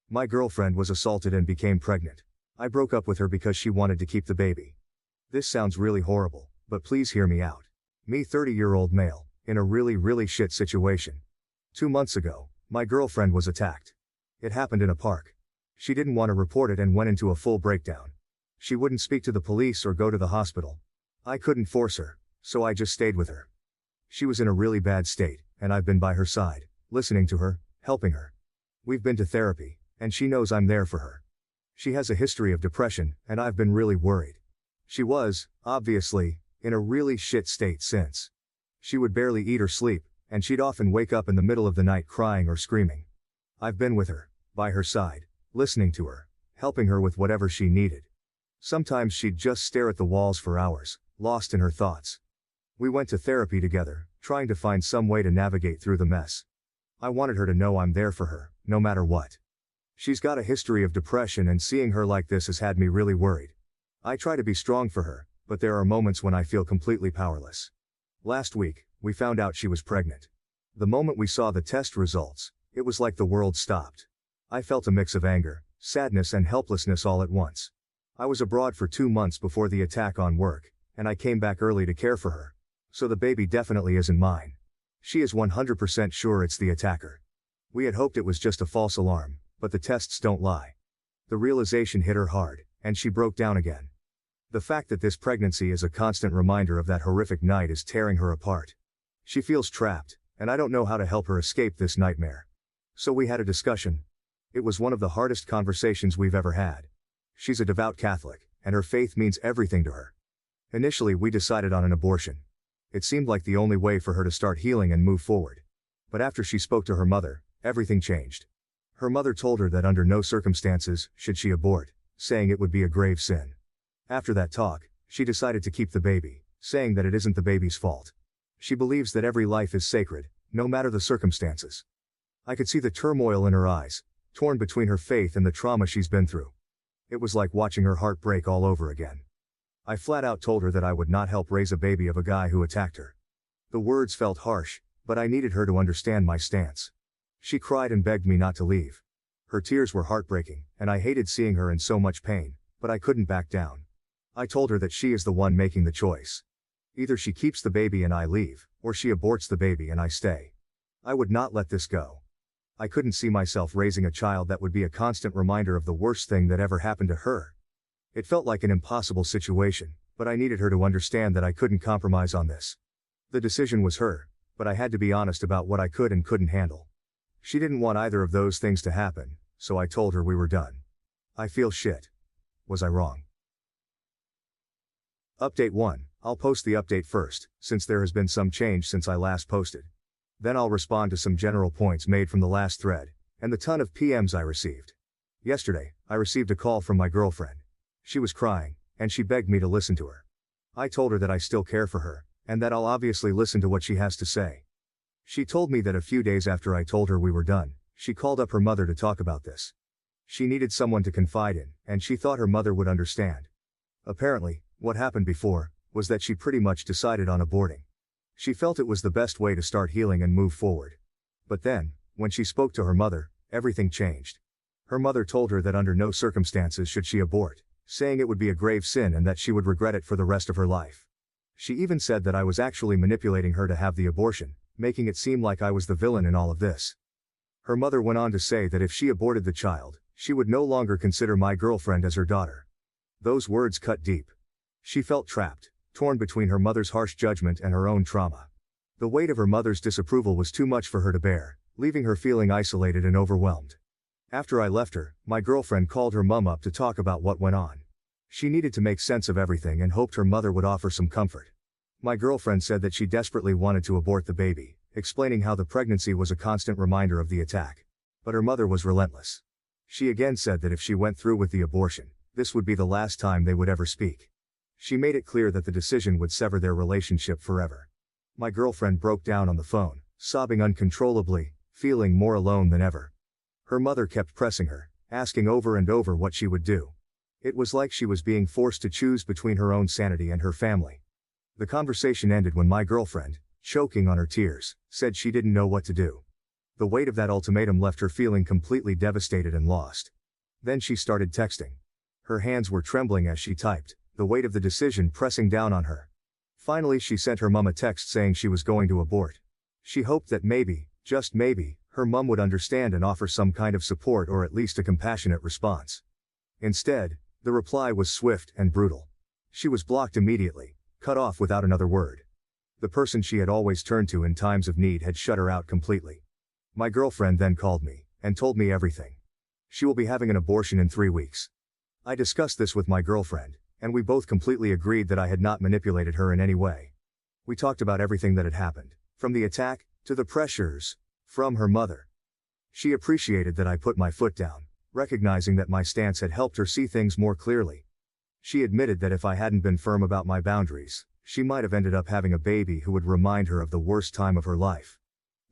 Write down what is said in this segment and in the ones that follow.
My girlfriend was assaulted and became pregnant. I broke up with her because she wanted to keep the baby. This sounds really horrible, but please hear me out. Me, 30-year-old male, in a really shit situation. 2 months ago, my girlfriend was attacked. It happened in a park. She didn't want to report it and went into a full breakdown. She wouldn't speak to the police or go to the hospital. I couldn't force her, so I just stayed with her. She was in a really bad state, and I've been by her side, listening to her, helping her. We've been to therapy, and she knows I'm there for her. She has a history of depression, and I've been really worried. She was, obviously, in a really shit state since. She would barely eat or sleep, and she'd often wake up in the middle of the night crying or screaming. I've been with her, by her side, listening to her, helping her with whatever she needed. Sometimes she'd just stare at the walls for hours, lost in her thoughts. We went to therapy together, trying to find some way to navigate through the mess. I wanted her to know I'm there for her, no matter what. She's got a history of depression, and seeing her like this has had me really worried. I try to be strong for her, but there are moments when I feel completely powerless. Last week, we found out she was pregnant. The moment we saw the test results, it was like the world stopped. I felt a mix of anger, sadness and helplessness all at once. I was abroad for 2 months before the attack on work, and I came back early to care for her. So the baby definitely isn't mine. She is 100% sure it's the attacker. We had hoped it was just a false alarm, but the tests don't lie. The realization hit her hard, and she broke down again. The fact that this pregnancy is a constant reminder of that horrific night is tearing her apart. She feels trapped, and I don't know how to help her escape this nightmare. So we had a discussion. It was one of the hardest conversations we've ever had. She's a devout Catholic, and her faith means everything to her. Initially, we decided on an abortion. It seemed like the only way for her to start healing and move forward. But after she spoke to her mother, everything changed. Her mother told her that under no circumstances should she abort, saying it would be a grave sin. After that talk, she decided to keep the baby, saying that it isn't the baby's fault. She believes that every life is sacred, no matter the circumstances. I could see the turmoil in her eyes, torn between her faith and the trauma she's been through. It was like watching her heart break all over again. I flat out told her that I would not help raise a baby of a guy who attacked her. The words felt harsh, but I needed her to understand my stance. She cried and begged me not to leave. Her tears were heartbreaking, and I hated seeing her in so much pain, but I couldn't back down. I told her that she is the one making the choice. Either she keeps the baby and I leave, or she aborts the baby and I stay. I would not let this go. I couldn't see myself raising a child that would be a constant reminder of the worst thing that ever happened to her. It felt like an impossible situation, but I needed her to understand that I couldn't compromise on this. The decision was her, but I had to be honest about what I could and couldn't handle. She didn't want either of those things to happen, so I told her we were done. I feel shit. Was I wrong? Update 1. I'll post the update first, since there has been some change since I last posted. Then I'll respond to some general points made from the last thread, and the ton of PMs I received. Yesterday, I received a call from my girlfriend. She was crying, and she begged me to listen to her. I told her that I still care for her, and that I'll obviously listen to what she has to say. She told me that a few days after I told her we were done, she called up her mother to talk about this. She needed someone to confide in, and she thought her mother would understand. Apparently, what happened before was that she pretty much decided on aborting. She felt it was the best way to start healing and move forward. But then, when she spoke to her mother, everything changed. Her mother told her that under no circumstances should she abort, saying it would be a grave sin and that she would regret it for the rest of her life. She even said that I was actually manipulating her to have the abortion, making it seem like I was the villain in all of this. Her mother went on to say that if she aborted the child, she would no longer consider my girlfriend as her daughter. Those words cut deep. She felt trapped, torn between her mother's harsh judgment and her own trauma. The weight of her mother's disapproval was too much for her to bear, leaving her feeling isolated and overwhelmed. After I left her, my girlfriend called her mum up to talk about what went on. She needed to make sense of everything and hoped her mother would offer some comfort. My girlfriend said that she desperately wanted to abort the baby, explaining how the pregnancy was a constant reminder of the attack. But her mother was relentless. She again said that if she went through with the abortion, this would be the last time they would ever speak. She made it clear that the decision would sever their relationship forever. My girlfriend broke down on the phone, sobbing uncontrollably, feeling more alone than ever. Her mother kept pressing her, asking over and over what she would do. It was like she was being forced to choose between her own sanity and her family. The conversation ended when my girlfriend, choking on her tears, said she didn't know what to do. The weight of that ultimatum left her feeling completely devastated and lost. Then she started texting. Her hands were trembling as she typed, the weight of the decision pressing down on her. Finally she sent her mum a text saying she was going to abort. She hoped that maybe, just maybe, her mum would understand and offer some kind of support or at least a compassionate response. Instead, the reply was swift and brutal. She was blocked immediately, cut off without another word. The person she had always turned to in times of need had shut her out completely. My girlfriend then called me, and told me everything. She will be having an abortion in 3 weeks. I discussed this with my girlfriend, and we both completely agreed that I had not manipulated her in any way. We talked about everything that had happened, from the attack, to the pressures, from her mother. She appreciated that I put my foot down, recognizing that my stance had helped her see things more clearly. She admitted that if I hadn't been firm about my boundaries, she might have ended up having a baby who would remind her of the worst time of her life.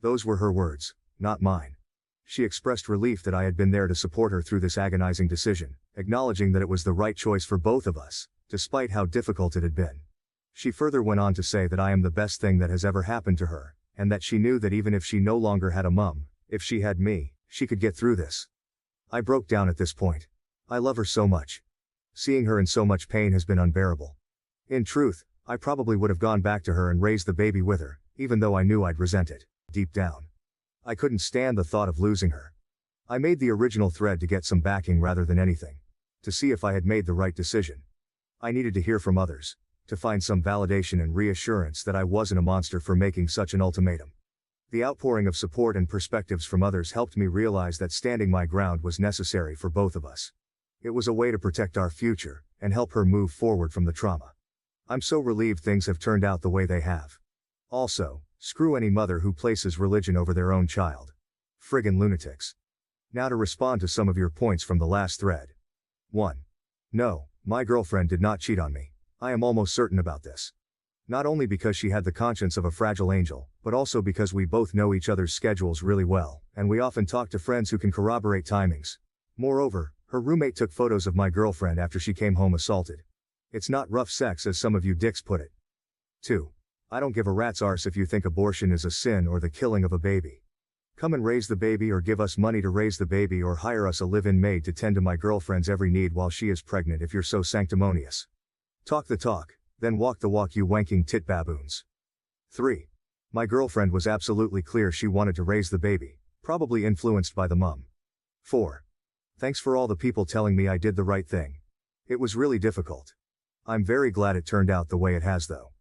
Those were her words, not mine. She expressed relief that I had been there to support her through this agonizing decision, acknowledging that it was the right choice for both of us, despite how difficult it had been. She further went on to say that I am the best thing that has ever happened to her, and that she knew that even if she no longer had a mum, if she had me, she could get through this. I broke down at this point. I love her so much. Seeing her in so much pain has been unbearable. In truth, I probably would have gone back to her and raised the baby with her, even though I knew I'd resent it, deep down. I couldn't stand the thought of losing her. I made the original thread to get some backing rather than anything. To see if I had made the right decision. I needed to hear from others, to find some validation and reassurance that I wasn't a monster for making such an ultimatum. The outpouring of support and perspectives from others helped me realize that standing my ground was necessary for both of us. It was a way to protect our future, and help her move forward from the trauma. I'm so relieved things have turned out the way they have. Also, screw any mother who places religion over their own child. Friggin' lunatics. Now to respond to some of your points from the last thread. 1. No, my girlfriend did not cheat on me. I am almost certain about this. Not only because she had the conscience of a fragile angel, but also because we both know each other's schedules really well, and we often talk to friends who can corroborate timings. Moreover, her roommate took photos of my girlfriend after she came home assaulted. It's not rough sex as some of you dicks put it. 2. I don't give a rat's arse if you think abortion is a sin or the killing of a baby. Come and raise the baby or give us money to raise the baby or hire us a live-in maid to tend to my girlfriend's every need while she is pregnant if you're so sanctimonious. Talk the talk, then walk the walk, you wanking tit baboons. 3. My girlfriend was absolutely clear she wanted to raise the baby, probably influenced by the mum. 4. Thanks for all the people telling me I did the right thing. It was really difficult. I'm very glad it turned out the way it has though.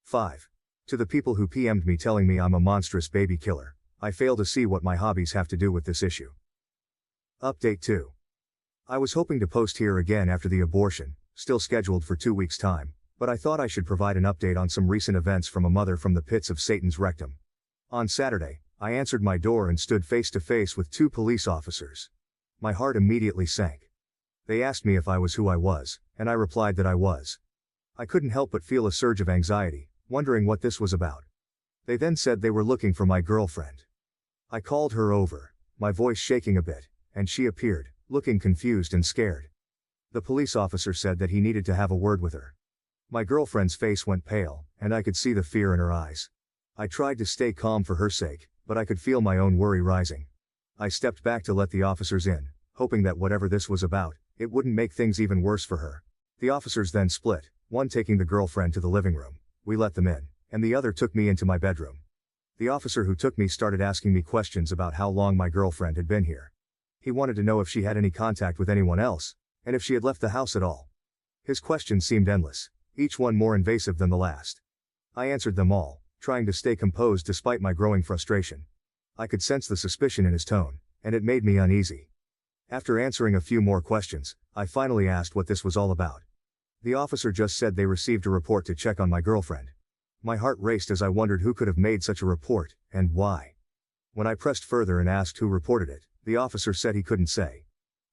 5. To the people who PM'd me telling me I'm a monstrous baby killer, I fail to see what my hobbies have to do with this issue. Update 2. I was hoping to post here again after the abortion, still scheduled for 2 weeks' time, but I thought I should provide an update on some recent events from a mother from the pits of Satan's rectum. On Saturday, I answered my door and stood face to face with 2 police officers. My heart immediately sank. They asked me if I was who I was, and I replied that I was. I couldn't help but feel a surge of anxiety, wondering what this was about. They then said they were looking for my girlfriend. I called her over, my voice shaking a bit, and she appeared, looking confused and scared. The police officer said that he needed to have a word with her. My girlfriend's face went pale, and I could see the fear in her eyes. I tried to stay calm for her sake, but I could feel my own worry rising. I stepped back to let the officers in, hoping that whatever this was about, it wouldn't make things even worse for her. The officers then split, one taking the girlfriend to the living room. We let them in, and the other took me into my bedroom. The officer who took me started asking me questions about how long my girlfriend had been here. He wanted to know if she had any contact with anyone else, and if she had left the house at all. His questions seemed endless, each one more invasive than the last. I answered them all, trying to stay composed despite my growing frustration. I could sense the suspicion in his tone, and it made me uneasy. After answering a few more questions, I finally asked what this was all about. The officer just said they received a report to check on my girlfriend. My heart raced as I wondered who could have made such a report, and why. When I pressed further and asked who reported it, the officer said he couldn't say.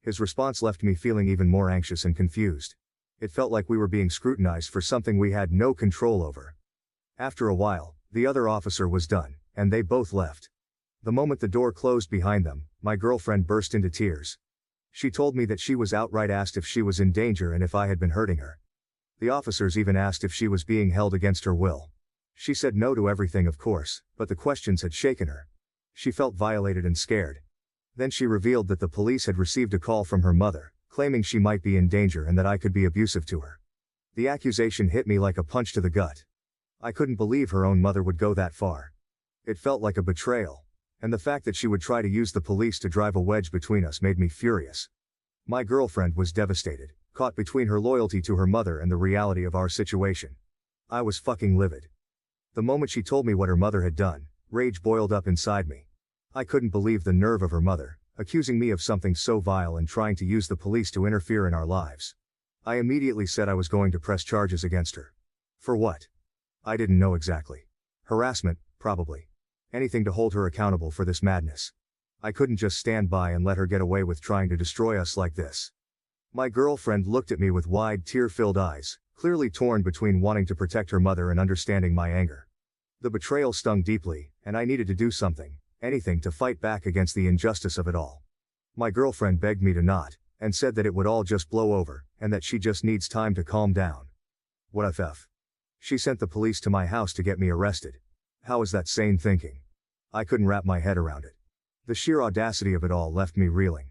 His response left me feeling even more anxious and confused. It felt like we were being scrutinized for something we had no control over. After a while, the other officer was done, and they both left. The moment the door closed behind them, my girlfriend burst into tears. She told me that she was outright asked if she was in danger and if I had been hurting her. The officers even asked if she was being held against her will. She said no to everything, of course, but the questions had shaken her. She felt violated and scared. Then she revealed that the police had received a call from her mother, claiming she might be in danger and that I could be abusive to her. The accusation hit me like a punch to the gut. I couldn't believe her own mother would go that far. It felt like a betrayal, and the fact that she would try to use the police to drive a wedge between us made me furious. My girlfriend was devastated, caught between her loyalty to her mother and the reality of our situation. I was fucking livid. The moment she told me what her mother had done, rage boiled up inside me. I couldn't believe the nerve of her mother, accusing me of something so vile and trying to use the police to interfere in our lives. I immediately said I was going to press charges against her. For what? I didn't know exactly. Harassment, probably. Anything to hold her accountable for this madness. I couldn't just stand by and let her get away with trying to destroy us like this. My girlfriend looked at me with wide, tear-filled eyes, clearly torn between wanting to protect her mother and understanding my anger. The betrayal stung deeply, and I needed to do something, anything to fight back against the injustice of it all. My girlfriend begged me to not, and said that it would all just blow over, and that she just needs time to calm down. What a f. She sent the police to my house to get me arrested. How is that sane thinking? I couldn't wrap my head around it. The sheer audacity of it all left me reeling.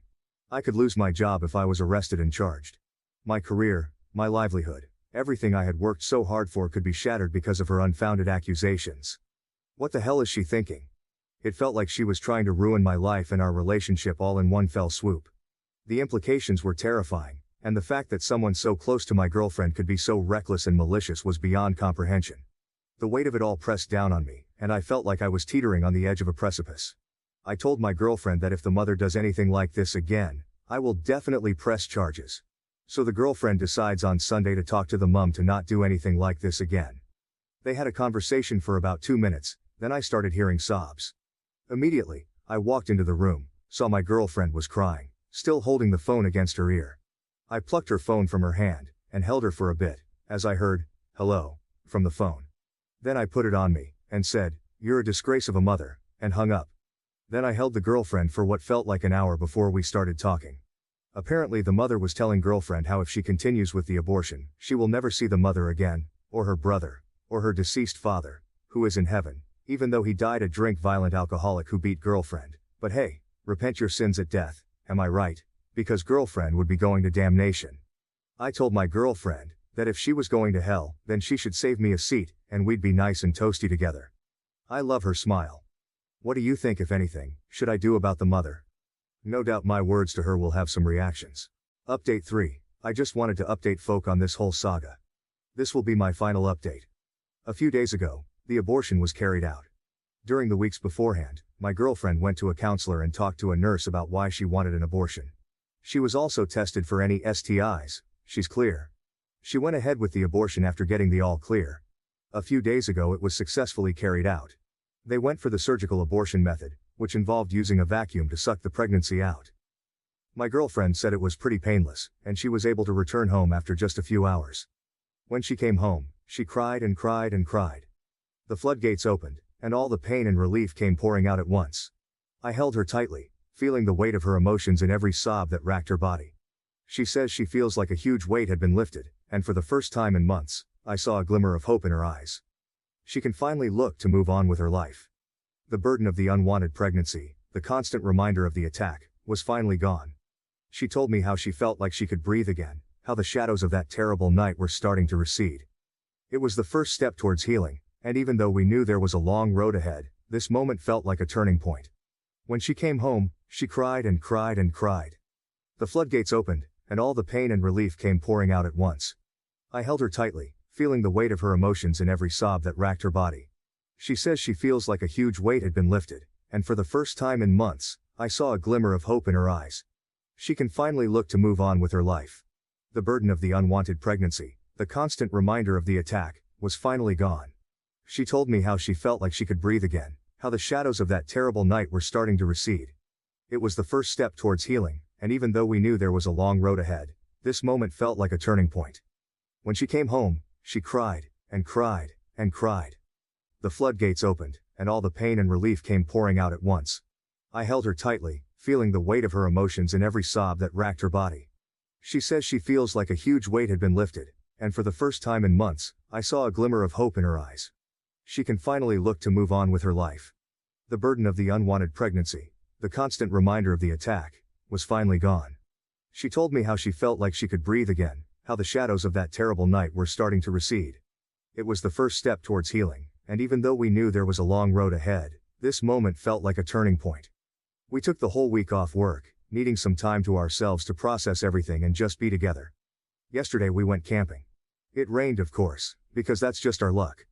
I could lose my job if I was arrested and charged. My career, my livelihood, everything I had worked so hard for could be shattered because of her unfounded accusations. What the hell is she thinking? It felt like she was trying to ruin my life and our relationship all in one fell swoop. The implications were terrifying, and the fact that someone so close to my girlfriend could be so reckless and malicious was beyond comprehension. The weight of it all pressed down on me, and I felt like I was teetering on the edge of a precipice. I told my girlfriend that if the mother does anything like this again, I will definitely press charges. So the girlfriend decides on Sunday to talk to the mom to not do anything like this again. They had a conversation for about 2 minutes, then I started hearing sobs. Immediately, I walked into the room, saw my girlfriend was crying, still holding the phone against her ear. I plucked her phone from her hand, and held her for a bit, as I heard, "Hello," from the phone. Then I put it on me, and said, "You're a disgrace of a mother," and hung up. Then I held the girlfriend for what felt like an hour before we started talking. Apparently the mother was telling girlfriend how if she continues with the abortion, she will never see the mother again, or her brother, or her deceased father, who is in heaven, even though he died a drink-violent alcoholic who beat girlfriend. But hey, repent your sins at death, am I right? Because girlfriend would be going to damnation. I told my girlfriend that if she was going to hell, then she should save me a seat, and we'd be nice and toasty together. I love her smile. What do you think, if anything, should I do about the mother? No doubt my words to her will have some reactions. Update 3. I just wanted to update folk on this whole saga. This will be my final update. A few days ago, the abortion was carried out. During the weeks beforehand, my girlfriend went to a counselor and talked to a nurse about why she wanted an abortion. She was also tested for any STIs, she's clear. She went ahead with the abortion after getting the all clear. A few days ago it was successfully carried out. They went for the surgical abortion method, which involved using a vacuum to suck the pregnancy out. My girlfriend said it was pretty painless, and she was able to return home after just a few hours. When she came home, she cried and cried and cried. The floodgates opened, and all the pain and relief came pouring out at once. I held her tightly, feeling the weight of her emotions in every sob that racked her body. She says she feels like a huge weight had been lifted, and for the first time in months, I saw a glimmer of hope in her eyes. She can finally look to move on with her life. The burden of the unwanted pregnancy, the constant reminder of the attack, was finally gone. She told me how she felt like she could breathe again, how the shadows of that terrible night were starting to recede. It was the first step towards healing, and even though we knew there was a long road ahead, this moment felt like a turning point. When she came home, she cried and cried and cried. The floodgates opened, and all the pain and relief came pouring out at once. I held her tightly, feeling the weight of her emotions in every sob that racked her body. She says she feels like a huge weight had been lifted, and for the first time in months, I saw a glimmer of hope in her eyes. She can finally look to move on with her life. The burden of the unwanted pregnancy, the constant reminder of the attack, was finally gone. She told me how she felt like she could breathe again, how the shadows of that terrible night were starting to recede. It was the first step towards healing, and even though we knew there was a long road ahead, this moment felt like a turning point. When she came home, she cried, and cried, and cried. The floodgates opened, and all the pain and relief came pouring out at once. I held her tightly, feeling the weight of her emotions in every sob that racked her body. She says she feels like a huge weight had been lifted, and for the first time in months, I saw a glimmer of hope in her eyes. She can finally look to move on with her life. The burden of the unwanted pregnancy, the constant reminder of the attack, was finally gone. She told me how she felt like she could breathe again, how the shadows of that terrible night were starting to recede. It was the first step towards healing, and even though we knew there was a long road ahead, this moment felt like a turning point. We took the whole week off work, needing some time to ourselves to process everything and just be together. Yesterday we went camping. It rained, of course, because that's just our luck.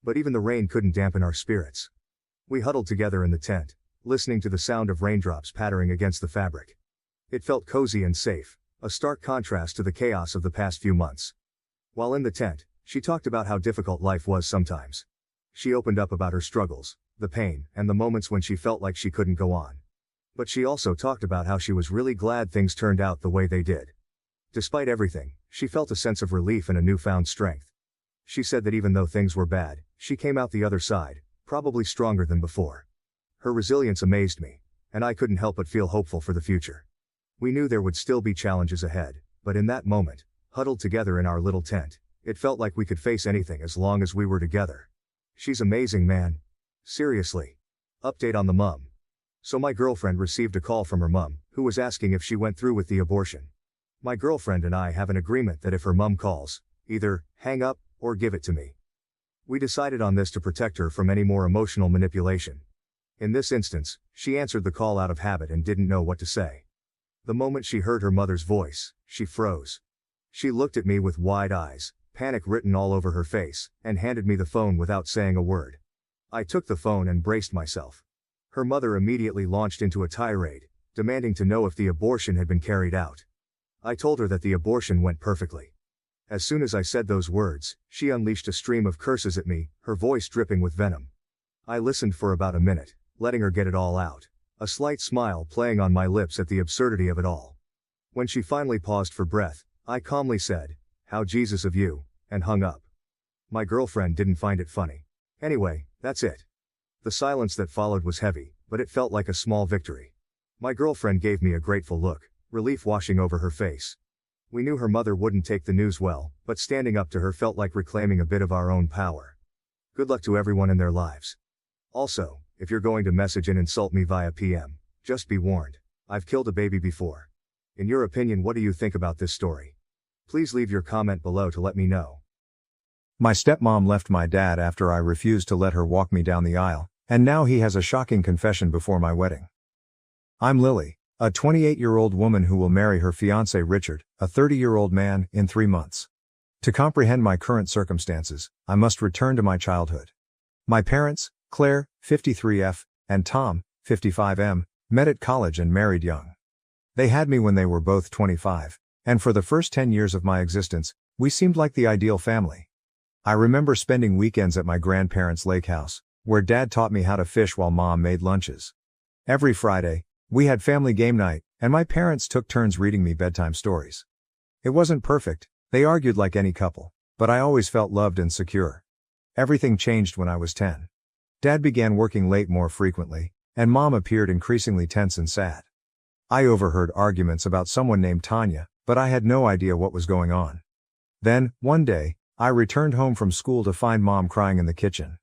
But even the rain couldn't dampen our spirits. We huddled together in the tent, listening to the sound of raindrops pattering against the fabric. It felt cozy and safe, a stark contrast to the chaos of the past few months. While in the tent, she talked about how difficult life was sometimes. She opened up about her struggles, the pain, and the moments when she felt like she couldn't go on. But she also talked about how she was really glad things turned out the way they did. Despite everything, she felt a sense of relief and a newfound strength. She said that even though things were bad, she came out the other side, probably stronger than before. Her resilience amazed me, and I couldn't help but feel hopeful for the future. We knew there would still be challenges ahead, but in that moment, huddled together in our little tent, it felt like we could face anything as long as we were together. She's amazing, man. Seriously. Update on the mum. So my girlfriend received a call from her mum, who was asking if she went through with the abortion. My girlfriend and I have an agreement that if her mum calls, either hang up or give it to me. We decided on this to protect her from any more emotional manipulation. In this instance, she answered the call out of habit and didn't know what to say. The moment she heard her mother's voice, she froze. She looked at me with wide eyes, panic written all over her face, and handed me the phone without saying a word. I took the phone and braced myself. Her mother immediately launched into a tirade, demanding to know if the abortion had been carried out. I told her that the abortion went perfectly. As soon as I said those words, she unleashed a stream of curses at me, her voice dripping with venom. I listened for about a minute, letting her get it all out, a slight smile playing on my lips at the absurdity of it all. When she finally paused for breath, I calmly said, "How Jesus of you," and hung up. My girlfriend didn't find it funny. Anyway, that's it. The silence that followed was heavy, but it felt like a small victory. My girlfriend gave me a grateful look, relief washing over her face. We knew her mother wouldn't take the news well, but standing up to her felt like reclaiming a bit of our own power. Good luck to everyone in their lives. Also, if you're going to message and insult me via PM, just be warned. I've killed a baby before. In your opinion, what do you think about this story? Please leave your comment below to let me know. My stepmom left my dad after I refused to let her walk me down the aisle, and now he has a shocking confession before my wedding. I'm Lily, a 28-year-old woman who will marry her fiancé Richard, a 30-year-old man, in 3 months. To comprehend my current circumstances, I must return to my childhood. My parents, Claire, 53F, and Tom, 55M, met at college and married young. They had me when they were both 25, and for the first 10 years of my existence, we seemed like the ideal family. I remember spending weekends at my grandparents' lake house, where Dad taught me how to fish while Mom made lunches. Every Friday, we had family game night, and my parents took turns reading me bedtime stories. It wasn't perfect, they argued like any couple, but I always felt loved and secure. Everything changed when I was 10. Dad began working late more frequently, and Mom appeared increasingly tense and sad. I overheard arguments about someone named Tanya, but I had no idea what was going on. Then, one day, I returned home from school to find Mom crying in the kitchen.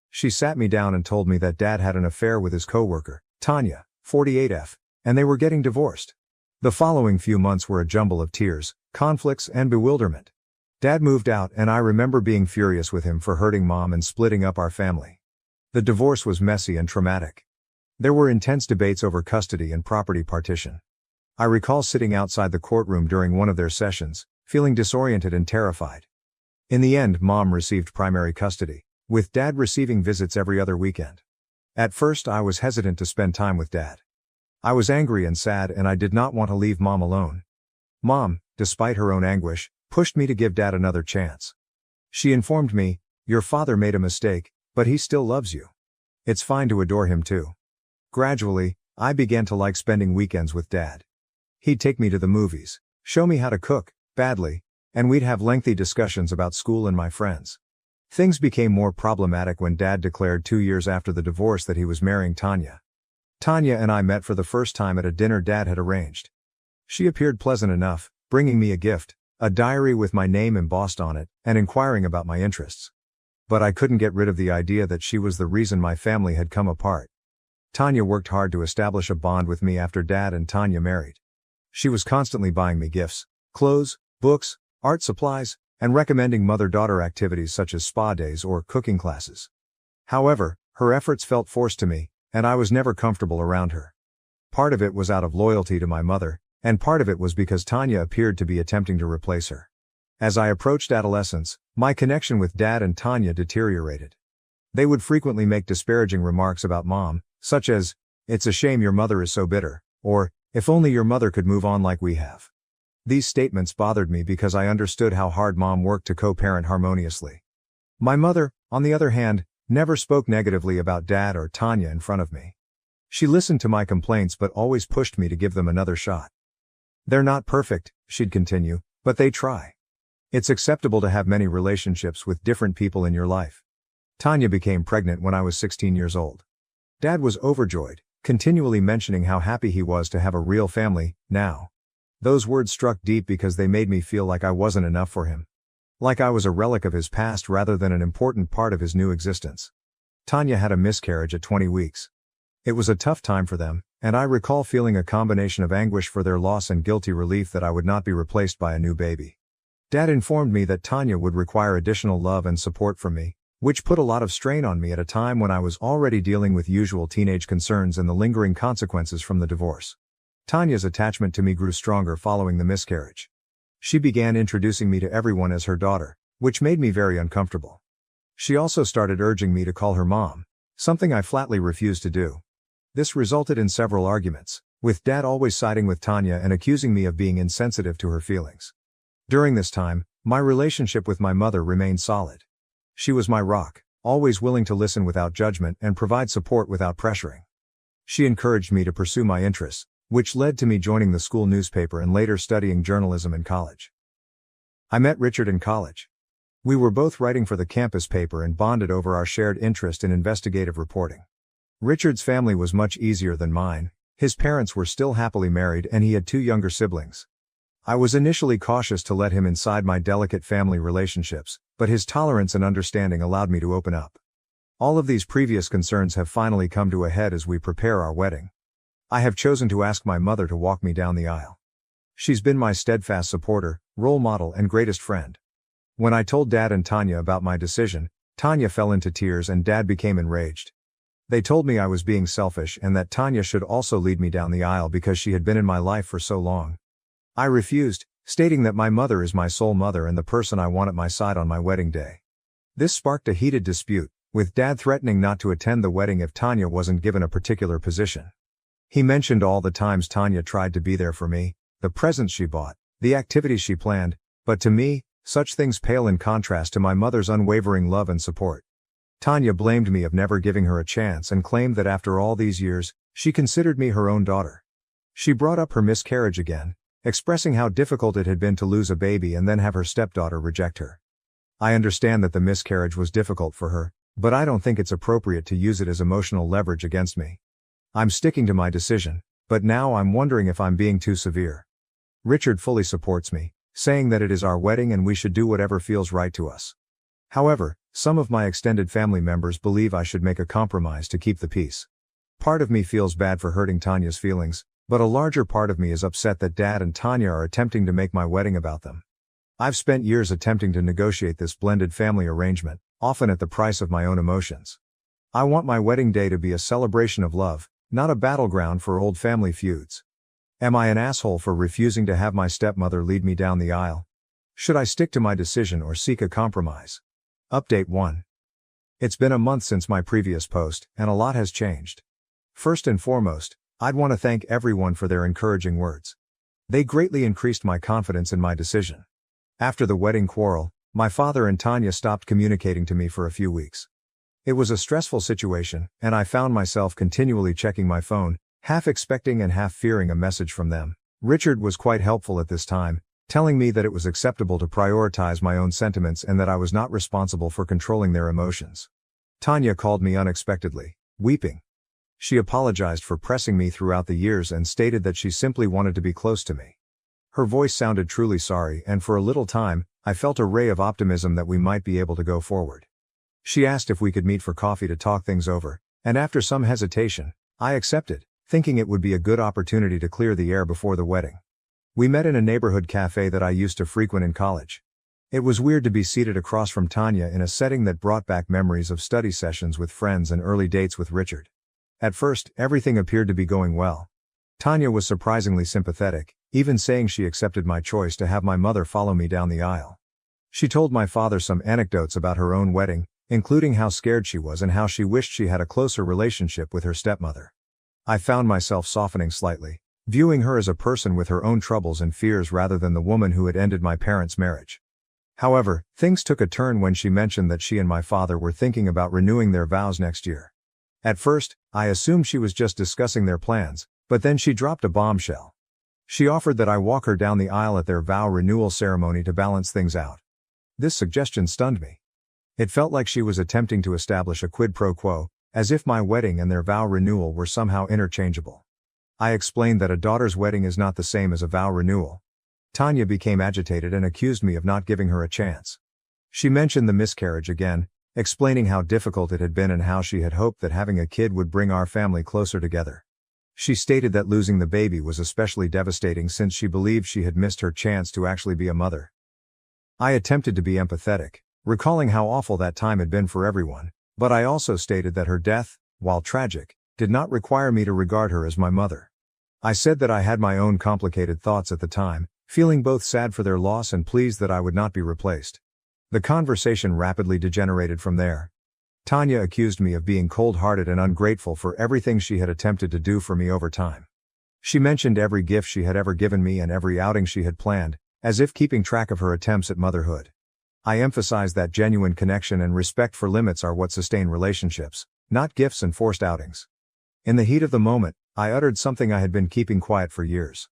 She sat me down and told me that Dad had an affair with his coworker, Tanya, 48F, and they were getting divorced. The following few months were a jumble of tears, conflicts, and bewilderment. Dad moved out, and I remember being furious with him for hurting Mom and splitting up our family. The divorce was messy and traumatic. There were intense debates over custody and property partition. I recall sitting outside the courtroom during one of their sessions, feeling disoriented and terrified. In the end, Mom received primary custody, with Dad receiving visits every other weekend. At first, I was hesitant to spend time with Dad. I was angry and sad, and I did not want to leave Mom alone. Mom, despite her own anguish, pushed me to give Dad another chance. She informed me, "Your father made a mistake, but he still loves you. It's fine to adore him too." Gradually, I began to like spending weekends with Dad. He'd take me to the movies, show me how to cook, badly, and we'd have lengthy discussions about school and my friends. Things became more problematic when Dad declared 2 years after the divorce that he was marrying Tanya. Tanya and I met for the first time at a dinner Dad had arranged. She appeared pleasant enough, bringing me a gift, a diary with my name embossed on it, and inquiring about my interests. But I couldn't get rid of the idea that she was the reason my family had come apart. Tanya worked hard to establish a bond with me after Dad and Tanya married. She was constantly buying me gifts, clothes, books, art supplies, and recommending mother-daughter activities such as spa days or cooking classes. However, her efforts felt forced to me, and I was never comfortable around her. Part of it was out of loyalty to my mother, and part of it was because Tanya appeared to be attempting to replace her. As I approached adolescence, my connection with Dad and Tanya deteriorated. They would frequently make disparaging remarks about Mom, such as, "It's a shame your mother is so bitter," or, "If only your mother could move on like we have." These statements bothered me because I understood how hard Mom worked to co-parent harmoniously. My mother, on the other hand, never spoke negatively about Dad or Tanya in front of me. She listened to my complaints but always pushed me to give them another shot. "They're not perfect," she'd continue, "but they try. It's acceptable to have many relationships with different people in your life." Tanya became pregnant when I was 16 years old. Dad was overjoyed, continually mentioning how happy he was to have a real family, now. Those words struck deep because they made me feel like I wasn't enough for him. Like I was a relic of his past rather than an important part of his new existence. Tanya had a miscarriage at 20 weeks. It was a tough time for them, and I recall feeling a combination of anguish for their loss and guilty relief that I would not be replaced by a new baby. Dad informed me that Tanya would require additional love and support from me, which put a lot of strain on me at a time when I was already dealing with usual teenage concerns and the lingering consequences from the divorce. Tanya's attachment to me grew stronger following the miscarriage. She began introducing me to everyone as her daughter, which made me very uncomfortable. She also started urging me to call her Mom, something I flatly refused to do. This resulted in several arguments, with Dad always siding with Tanya and accusing me of being insensitive to her feelings. During this time, my relationship with my mother remained solid. She was my rock, always willing to listen without judgment and provide support without pressuring. She encouraged me to pursue my interests, which led to me joining the school newspaper and later studying journalism in college. I met Richard in college. We were both writing for the campus paper and bonded over our shared interest in investigative reporting. Richard's family was much easier than mine. His parents were still happily married and he had 2 younger siblings. I was initially cautious to let him inside my delicate family relationships, but his tolerance and understanding allowed me to open up. All of these previous concerns have finally come to a head as we prepare our wedding. I have chosen to ask my mother to walk me down the aisle. She's been my steadfast supporter, role model, and greatest friend. When I told Dad and Tanya about my decision, Tanya fell into tears and Dad became enraged. They told me I was being selfish and that Tanya should also lead me down the aisle because she had been in my life for so long. I refused, stating that my mother is my soul mother and the person I want at my side on my wedding day. This sparked a heated dispute, with Dad threatening not to attend the wedding if Tanya wasn't given a particular position. He mentioned all the times Tanya tried to be there for me, the presents she bought, the activities she planned, but to me, such things pale in contrast to my mother's unwavering love and support. Tanya blamed me of never giving her a chance and claimed that after all these years, she considered me her own daughter. She brought up her miscarriage again, expressing how difficult it had been to lose a baby and then have her stepdaughter reject her. I understand that the miscarriage was difficult for her, but I don't think it's appropriate to use it as emotional leverage against me. I'm sticking to my decision, but now I'm wondering if I'm being too severe. Richard fully supports me, saying that it is our wedding and we should do whatever feels right to us. However, some of my extended family members believe I should make a compromise to keep the peace. Part of me feels bad for hurting Tanya's feelings, but a larger part of me is upset that Dad and Tanya are attempting to make my wedding about them. I've spent years attempting to negotiate this blended family arrangement, often at the price of my own emotions. I want my wedding day to be a celebration of love, not a battleground for old family feuds. Am I an asshole for refusing to have my stepmother lead me down the aisle? Should I stick to my decision or seek a compromise? Update 1. It's been a month since my previous post, and a lot has changed. First and foremost, I'd want to thank everyone for their encouraging words. They greatly increased my confidence in my decision. After the wedding quarrel, my father and Tanya stopped communicating to me for a few weeks. It was a stressful situation, and I found myself continually checking my phone, half expecting and half fearing a message from them. Richard was quite helpful at this time, telling me that it was acceptable to prioritize my own sentiments and that I was not responsible for controlling their emotions. Tanya called me unexpectedly, weeping. She apologized for pressing me throughout the years and stated that she simply wanted to be close to me. Her voice sounded truly sorry, and for a little time, I felt a ray of optimism that we might be able to go forward. She asked if we could meet for coffee to talk things over, and after some hesitation, I accepted, thinking it would be a good opportunity to clear the air before the wedding. We met in a neighborhood cafe that I used to frequent in college. It was weird to be seated across from Tanya in a setting that brought back memories of study sessions with friends and early dates with Richard. At first, everything appeared to be going well. Tanya was surprisingly sympathetic, even saying she accepted my choice to have my mother follow me down the aisle. She told my father some anecdotes about her own wedding, including how scared she was and how she wished she had a closer relationship with her stepmother. I found myself softening slightly, viewing her as a person with her own troubles and fears rather than the woman who had ended my parents' marriage. However, things took a turn when she mentioned that she and my father were thinking about renewing their vows next year. At first, I assumed she was just discussing their plans, but then she dropped a bombshell. She offered that I walk her down the aisle at their vow renewal ceremony to balance things out. This suggestion stunned me. It felt like she was attempting to establish a quid pro quo, as if my wedding and their vow renewal were somehow interchangeable. I explained that a daughter's wedding is not the same as a vow renewal. Tanya became agitated and accused me of not giving her a chance. She mentioned the miscarriage again, explaining how difficult it had been and how she had hoped that having a kid would bring our family closer together. She stated that losing the baby was especially devastating since she believed she had missed her chance to actually be a mother. I attempted to be empathetic, recalling how awful that time had been for everyone, but I also stated that her death, while tragic, did not require me to regard her as my mother. I said that I had my own complicated thoughts at the time, feeling both sad for their loss and pleased that I would not be replaced. The conversation rapidly degenerated from there. Tanya accused me of being cold-hearted and ungrateful for everything she had attempted to do for me over time. She mentioned every gift she had ever given me and every outing she had planned, as if keeping track of her attempts at motherhood. I emphasized that genuine connection and respect for limits are what sustain relationships, not gifts and forced outings. In the heat of the moment, I uttered something I had been keeping quiet for years.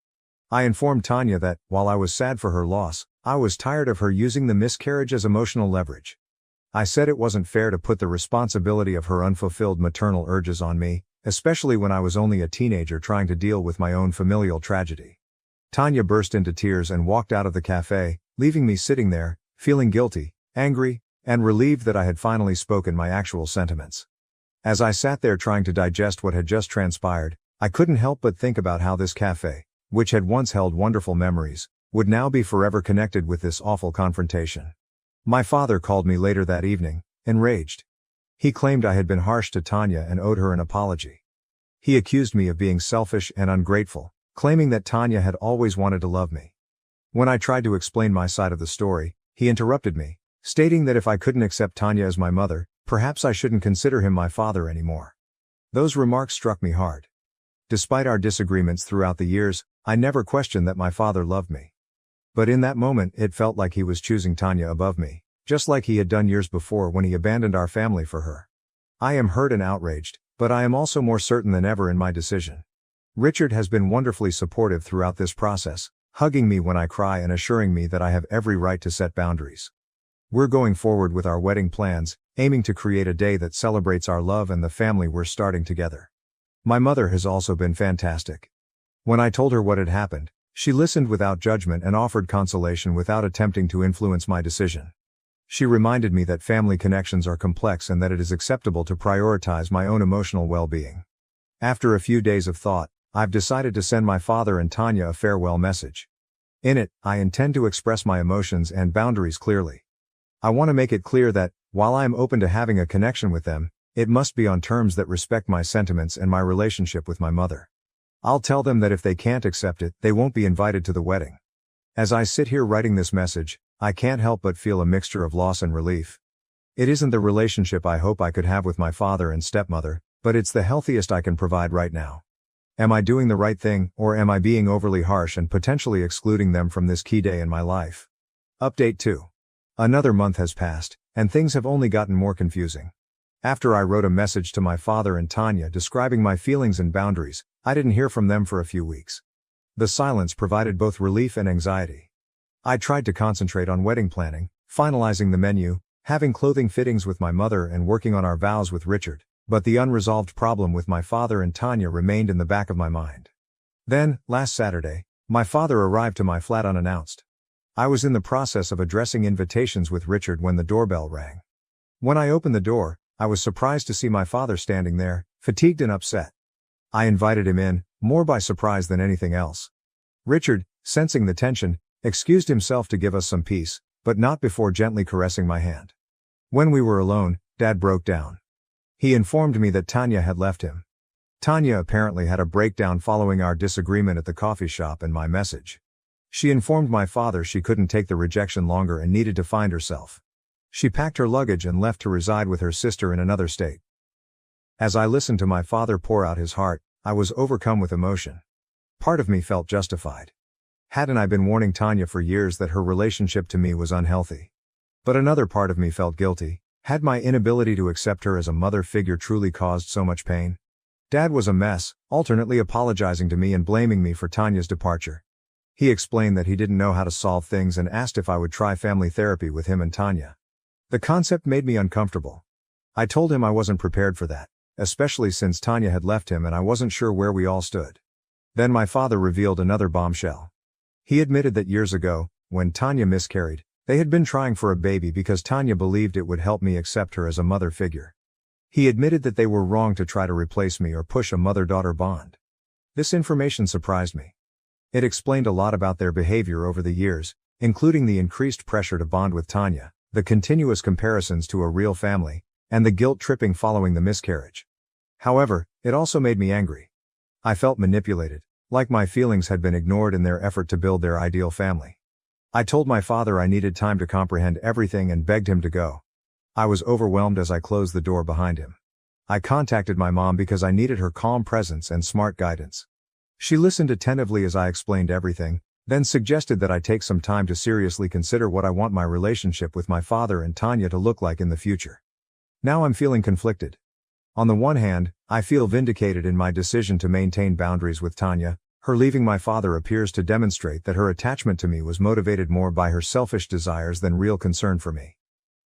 I informed Tanya that, while I was sad for her loss, I was tired of her using the miscarriage as emotional leverage. I said it wasn't fair to put the responsibility of her unfulfilled maternal urges on me, especially when I was only a teenager trying to deal with my own familial tragedy. Tanya burst into tears and walked out of the cafe, leaving me sitting there, feeling guilty, angry, and relieved that I had finally spoken my actual sentiments. As I sat there trying to digest what had just transpired, I couldn't help but think about how this cafe, which had once held wonderful memories, would now be forever connected with this awful confrontation. My father called me later that evening, enraged. He claimed I had been harsh to Tanya and owed her an apology. He accused me of being selfish and ungrateful, claiming that Tanya had always wanted to love me. When I tried to explain my side of the story, he interrupted me, stating that if I couldn't accept Tanya as my mother, perhaps I shouldn't consider him my father anymore. Those remarks struck me hard. Despite our disagreements throughout the years, I never questioned that my father loved me. But in that moment it felt like he was choosing Tanya above me, just like he had done years before when he abandoned our family for her. I am hurt and outraged, but I am also more certain than ever in my decision. Richard has been wonderfully supportive throughout this process, hugging me when I cry and assuring me that I have every right to set boundaries. We're going forward with our wedding plans, aiming to create a day that celebrates our love and the family we're starting together. My mother has also been fantastic. When I told her what had happened, she listened without judgment and offered consolation without attempting to influence my decision. She reminded me that family connections are complex and that it is acceptable to prioritize my own emotional well-being. After a few days of thought, I've decided to send my father and Tanya a farewell message. In it, I intend to express my emotions and boundaries clearly. I want to make it clear that, while I am open to having a connection with them, it must be on terms that respect my sentiments and my relationship with my mother. I'll tell them that if they can't accept it, they won't be invited to the wedding. As I sit here writing this message, I can't help but feel a mixture of loss and relief. It isn't the relationship I hope I could have with my father and stepmother, but it's the healthiest I can provide right now. Am I doing the right thing, or am I being overly harsh and potentially excluding them from this key day in my life? Update 2. Another month has passed, and things have only gotten more confusing. After I wrote a message to my father and Tanya describing my feelings and boundaries, I didn't hear from them for a few weeks. The silence provided both relief and anxiety. I tried to concentrate on wedding planning, finalizing the menu, having clothing fittings with my mother and working on our vows with Richard, but the unresolved problem with my father and Tanya remained in the back of my mind. Then, last Saturday, my father arrived to my flat unannounced. I was in the process of addressing invitations with Richard when the doorbell rang. When I opened the door, I was surprised to see my father standing there, fatigued and upset. I invited him in, more by surprise than anything else. Richard, sensing the tension, excused himself to give us some peace, but not before gently caressing my hand. When we were alone, Dad broke down. He informed me that Tanya had left him. Tanya apparently had a breakdown following our disagreement at the coffee shop and my message. She informed my father she couldn't take the rejection longer and needed to find herself. She packed her luggage and left to reside with her sister in another state. As I listened to my father pour out his heart, I was overcome with emotion. Part of me felt justified. Hadn't I been warning Tanya for years that her relationship to me was unhealthy? But another part of me felt guilty. Had my inability to accept her as a mother figure truly caused so much pain? Dad was a mess, alternately apologizing to me and blaming me for Tanya's departure. He explained that he didn't know how to solve things and asked if I would try family therapy with him and Tanya. The concept made me uncomfortable. I told him I wasn't prepared for that, especially since Tanya had left him and I wasn't sure where we all stood. Then my father revealed another bombshell. He admitted that years ago, when Tanya miscarried, they had been trying for a baby because Tanya believed it would help me accept her as a mother figure. He admitted that they were wrong to try to replace me or push a mother-daughter bond. This information surprised me. It explained a lot about their behavior over the years, including the increased pressure to bond with Tanya, the continuous comparisons to a real family, and the guilt-tripping following the miscarriage. However, it also made me angry. I felt manipulated, like my feelings had been ignored in their effort to build their ideal family. I told my father I needed time to comprehend everything and begged him to go. I was overwhelmed as I closed the door behind him. I contacted my mom because I needed her calm presence and smart guidance. She listened attentively as I explained everything, then suggested that I take some time to seriously consider what I want my relationship with my father and Tanya to look like in the future. Now I'm feeling conflicted. On the one hand, I feel vindicated in my decision to maintain boundaries with Tanya. Her leaving my father appears to demonstrate that her attachment to me was motivated more by her selfish desires than real concern for me.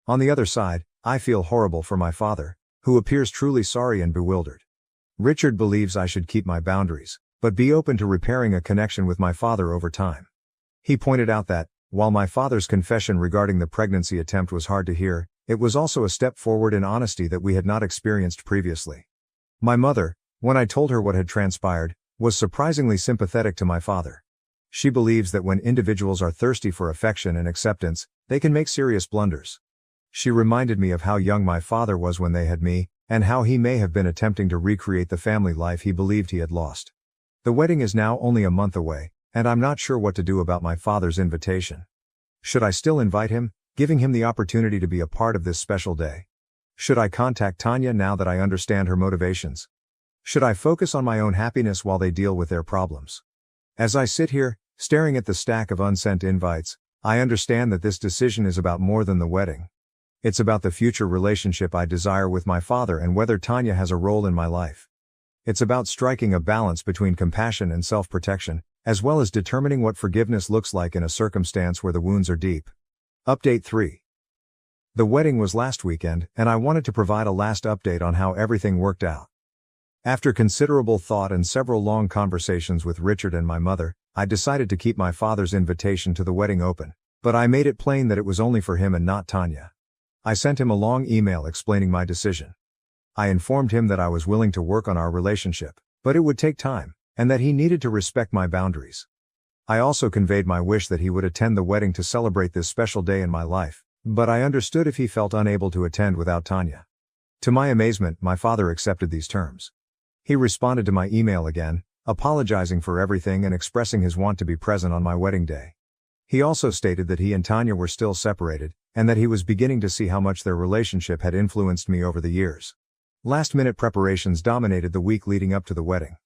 On the other side, I feel horrible for my father, who appears truly sorry and bewildered. Richard believes I should keep my boundaries, but be open to repairing a connection with my father over time. He pointed out that, while my father's confession regarding the pregnancy attempt was hard to hear, it was also a step forward in honesty that we had not experienced previously. My mother, when I told her what had transpired, was surprisingly sympathetic to my father. She believes that when individuals are thirsty for affection and acceptance, they can make serious blunders. She reminded me of how young my father was when they had me, and how he may have been attempting to recreate the family life he believed he had lost. The wedding is now only a month away, and I'm not sure what to do about my father's invitation. Should I still invite him, giving him the opportunity to be a part of this special day? Should I contact Tanya now that I understand her motivations? Should I focus on my own happiness while they deal with their problems? As I sit here, staring at the stack of unsent invites, I understand that this decision is about more than the wedding. It's about the future relationship I desire with my father and whether Tanya has a role in my life. It's about striking a balance between compassion and self-protection, as well as determining what forgiveness looks like in a circumstance where the wounds are deep. Update 3. The wedding was last weekend, and I wanted to provide a last update on how everything worked out. After considerable thought and several long conversations with Richard and my mother, I decided to keep my father's invitation to the wedding open, but I made it plain that it was only for him and not Tanya. I sent him a long email explaining my decision. I informed him that I was willing to work on our relationship, but it would take time, and that he needed to respect my boundaries. I also conveyed my wish that he would attend the wedding to celebrate this special day in my life, but I understood if he felt unable to attend without Tanya. To my amazement, my father accepted these terms. He responded to my email again, apologizing for everything and expressing his want to be present on my wedding day. He also stated that he and Tanya were still separated, and that he was beginning to see how much their relationship had influenced me over the years. Last-minute preparations dominated the week leading up to the wedding.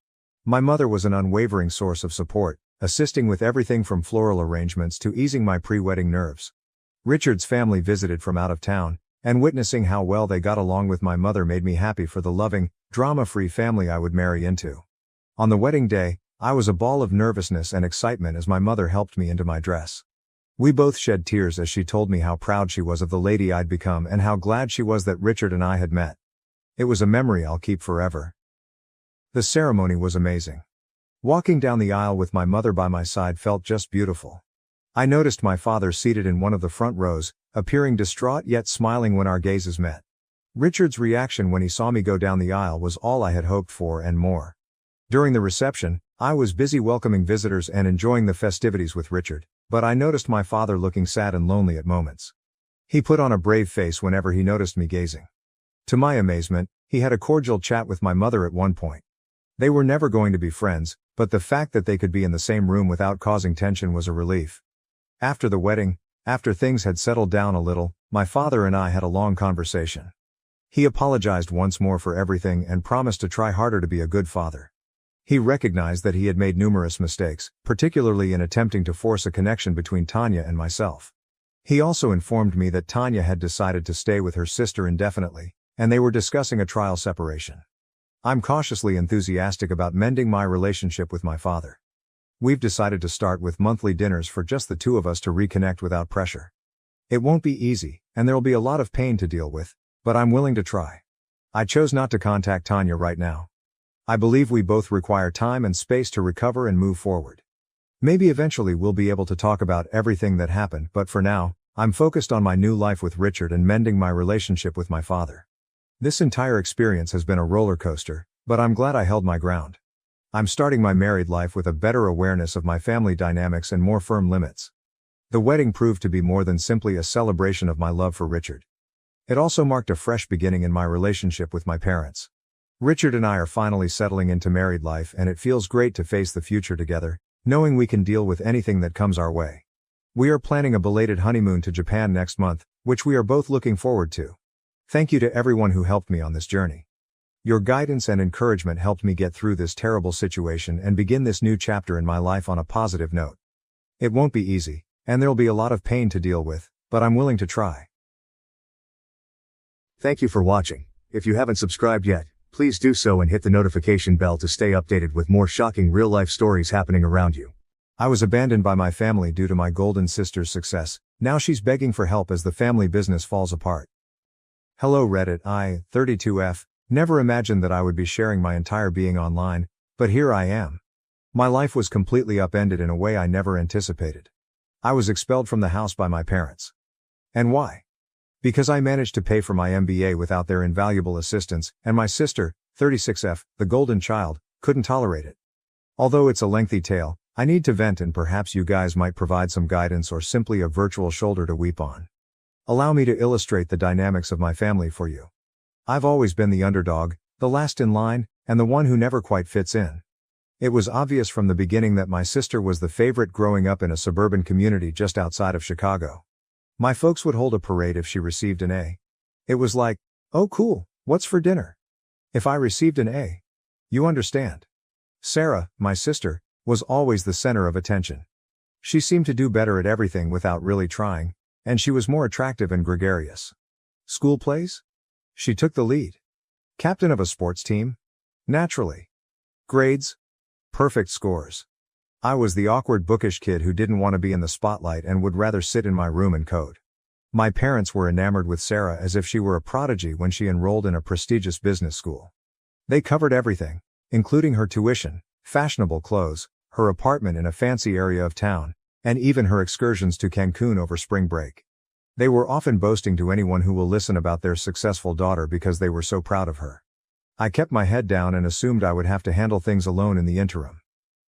My mother was an unwavering source of support, assisting with everything from floral arrangements to easing my pre-wedding nerves. Richard's family visited from out of town, and witnessing how well they got along with my mother made me happy for the loving, drama-free family I would marry into. On the wedding day, I was a ball of nervousness and excitement as my mother helped me into my dress. We both shed tears as she told me how proud she was of the lady I'd become and how glad she was that Richard and I had met. It was a memory I'll keep forever. The ceremony was amazing. Walking down the aisle with my mother by my side felt just beautiful. I noticed my father seated in one of the front rows, appearing distraught yet smiling when our gazes met. Richard's reaction when he saw me go down the aisle was all I had hoped for and more. During the reception, I was busy welcoming visitors and enjoying the festivities with Richard, but I noticed my father looking sad and lonely at moments. He put on a brave face whenever he noticed me gazing. To my amazement, he had a cordial chat with my mother at one point. They were never going to be friends, but the fact that they could be in the same room without causing tension was a relief. After the wedding, after things had settled down a little, my father and I had a long conversation. He apologized once more for everything and promised to try harder to be a good father. He recognized that he had made numerous mistakes, particularly in attempting to force a connection between Tanya and myself. He also informed me that Tanya had decided to stay with her sister indefinitely, and they were discussing a trial separation. I'm cautiously enthusiastic about mending my relationship with my father. We've decided to start with monthly dinners for just the two of us to reconnect without pressure. It won't be easy, and there'll be a lot of pain to deal with, but I'm willing to try. I chose not to contact Tanya right now. I believe we both require time and space to recover and move forward. Maybe eventually we'll be able to talk about everything that happened, but for now, I'm focused on my new life with Richard and mending my relationship with my father. This entire experience has been a roller coaster, but I'm glad I held my ground. I'm starting my married life with a better awareness of my family dynamics and more firm limits. The wedding proved to be more than simply a celebration of my love for Richard. It also marked a fresh beginning in my relationship with my parents. Richard and I are finally settling into married life, and it feels great to face the future together, knowing we can deal with anything that comes our way. We are planning a belated honeymoon to Japan next month, which we are both looking forward to. Thank you to everyone who helped me on this journey. Your guidance and encouragement helped me get through this terrible situation and begin this new chapter in my life on a positive note. It won't be easy, and there'll be a lot of pain to deal with, but I'm willing to try. Thank you for watching. If you haven't subscribed yet, please do so and hit the notification bell to stay updated with more shocking real-life stories happening around you. I was abandoned by my family due to my golden sister's success. Now she's begging for help as the family business falls apart. Hello Reddit, I, 32F, never imagined that I would be sharing my entire being online, but here I am. My life was completely upended in a way I never anticipated. I was expelled from the house by my parents. And why? Because I managed to pay for my MBA without their invaluable assistance, and my sister, 36F, the golden child, couldn't tolerate it. Although it's a lengthy tale, I need to vent, and perhaps you guys might provide some guidance or simply a virtual shoulder to weep on. Allow me to illustrate the dynamics of my family for you. I've always been the underdog, the last in line, and the one who never quite fits in. It was obvious from the beginning that my sister was the favorite growing up in a suburban community just outside of Chicago. My folks would hold a parade if she received an A. It was like, oh cool, what's for dinner? If I received an A. You understand. Sarah, my sister, was always the center of attention. She seemed to do better at everything without really trying, and she was more attractive and gregarious. School plays? She took the lead. Captain of a sports team? Naturally. Grades? Perfect scores. I was the awkward bookish kid who didn't want to be in the spotlight and would rather sit in my room and code. My parents were enamored with Sarah as if she were a prodigy when she enrolled in a prestigious business school. They covered everything, including her tuition, fashionable clothes, her apartment in a fancy area of town, and even her excursions to Cancun over spring break. They were often boasting to anyone who will listen about their successful daughter because they were so proud of her. I kept my head down and assumed I would have to handle things alone in the interim.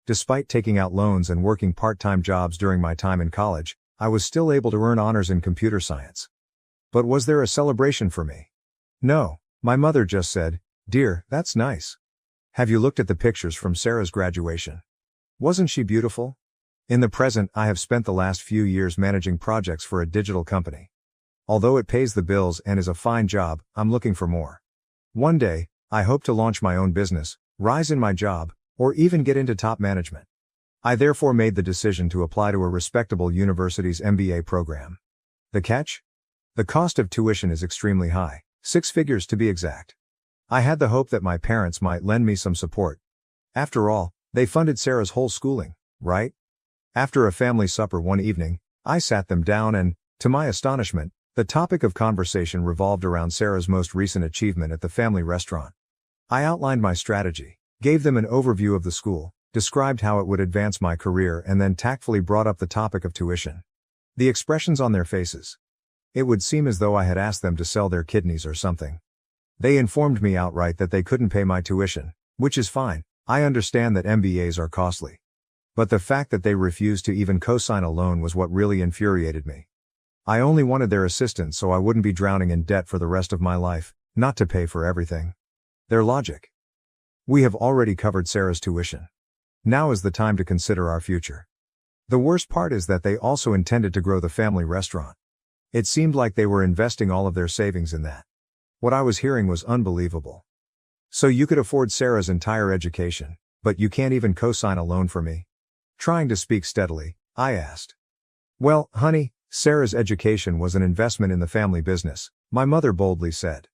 Despite taking out loans and working part-time jobs during my time in college, I was still able to earn honors in computer science. But was there a celebration for me? No, my mother just said, "Dear, that's nice. Have you looked at the pictures from Sarah's graduation? Wasn't she beautiful?" In the present, I have spent the last few years managing projects for a digital company. Although it pays the bills and is a fine job, I'm looking for more. One day, I hope to launch my own business, rise in my job, or even get into top management. I therefore made the decision to apply to a respectable university's MBA program. The catch? The cost of tuition is extremely high, 6 figures to be exact. I had the hope that my parents might lend me some support. After all, they funded Sarah's whole schooling, right? After a family supper one evening, I sat them down and, to my astonishment, the topic of conversation revolved around Sarah's most recent achievement at the family restaurant. I outlined my strategy, gave them an overview of the school, described how it would advance my career, and then tactfully brought up the topic of tuition. The expressions on their faces. It would seem as though I had asked them to sell their kidneys or something. They informed me outright that they couldn't pay my tuition, which is fine, I understand that MBAs are costly. But the fact that they refused to even co-sign a loan was what really infuriated me. I only wanted their assistance so I wouldn't be drowning in debt for the rest of my life, not to pay for everything. Their logic. We have already covered Sarah's tuition. Now is the time to consider our future. The worst part is that they also intended to grow the family restaurant. It seemed like they were investing all of their savings in that. What I was hearing was unbelievable. So you could afford Sarah's entire education, but you can't even co-sign a loan for me? Trying to speak steadily, I asked. Well, honey, Sarah's education was an investment in the family business, my mother boldly said.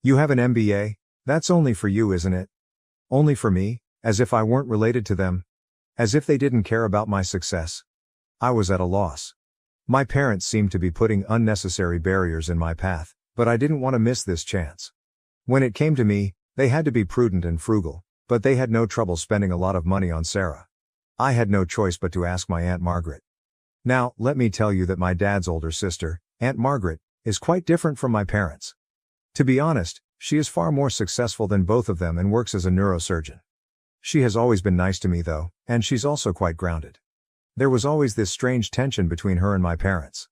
You have an MBA? That's only for you, isn't it? Only for me, as if I weren't related to them? As if they didn't care about my success? I was at a loss. My parents seemed to be putting unnecessary barriers in my path, but I didn't want to miss this chance. When it came to me, they had to be prudent and frugal, but they had no trouble spending a lot of money on Sarah. I had no choice but to ask my Aunt Margaret. Now, let me tell you that my dad's older sister, Aunt Margaret, is quite different from my parents. To be honest, she is far more successful than both of them and works as a neurosurgeon. She has always been nice to me though, and she's also quite grounded. There was always this strange tension between her and my parents.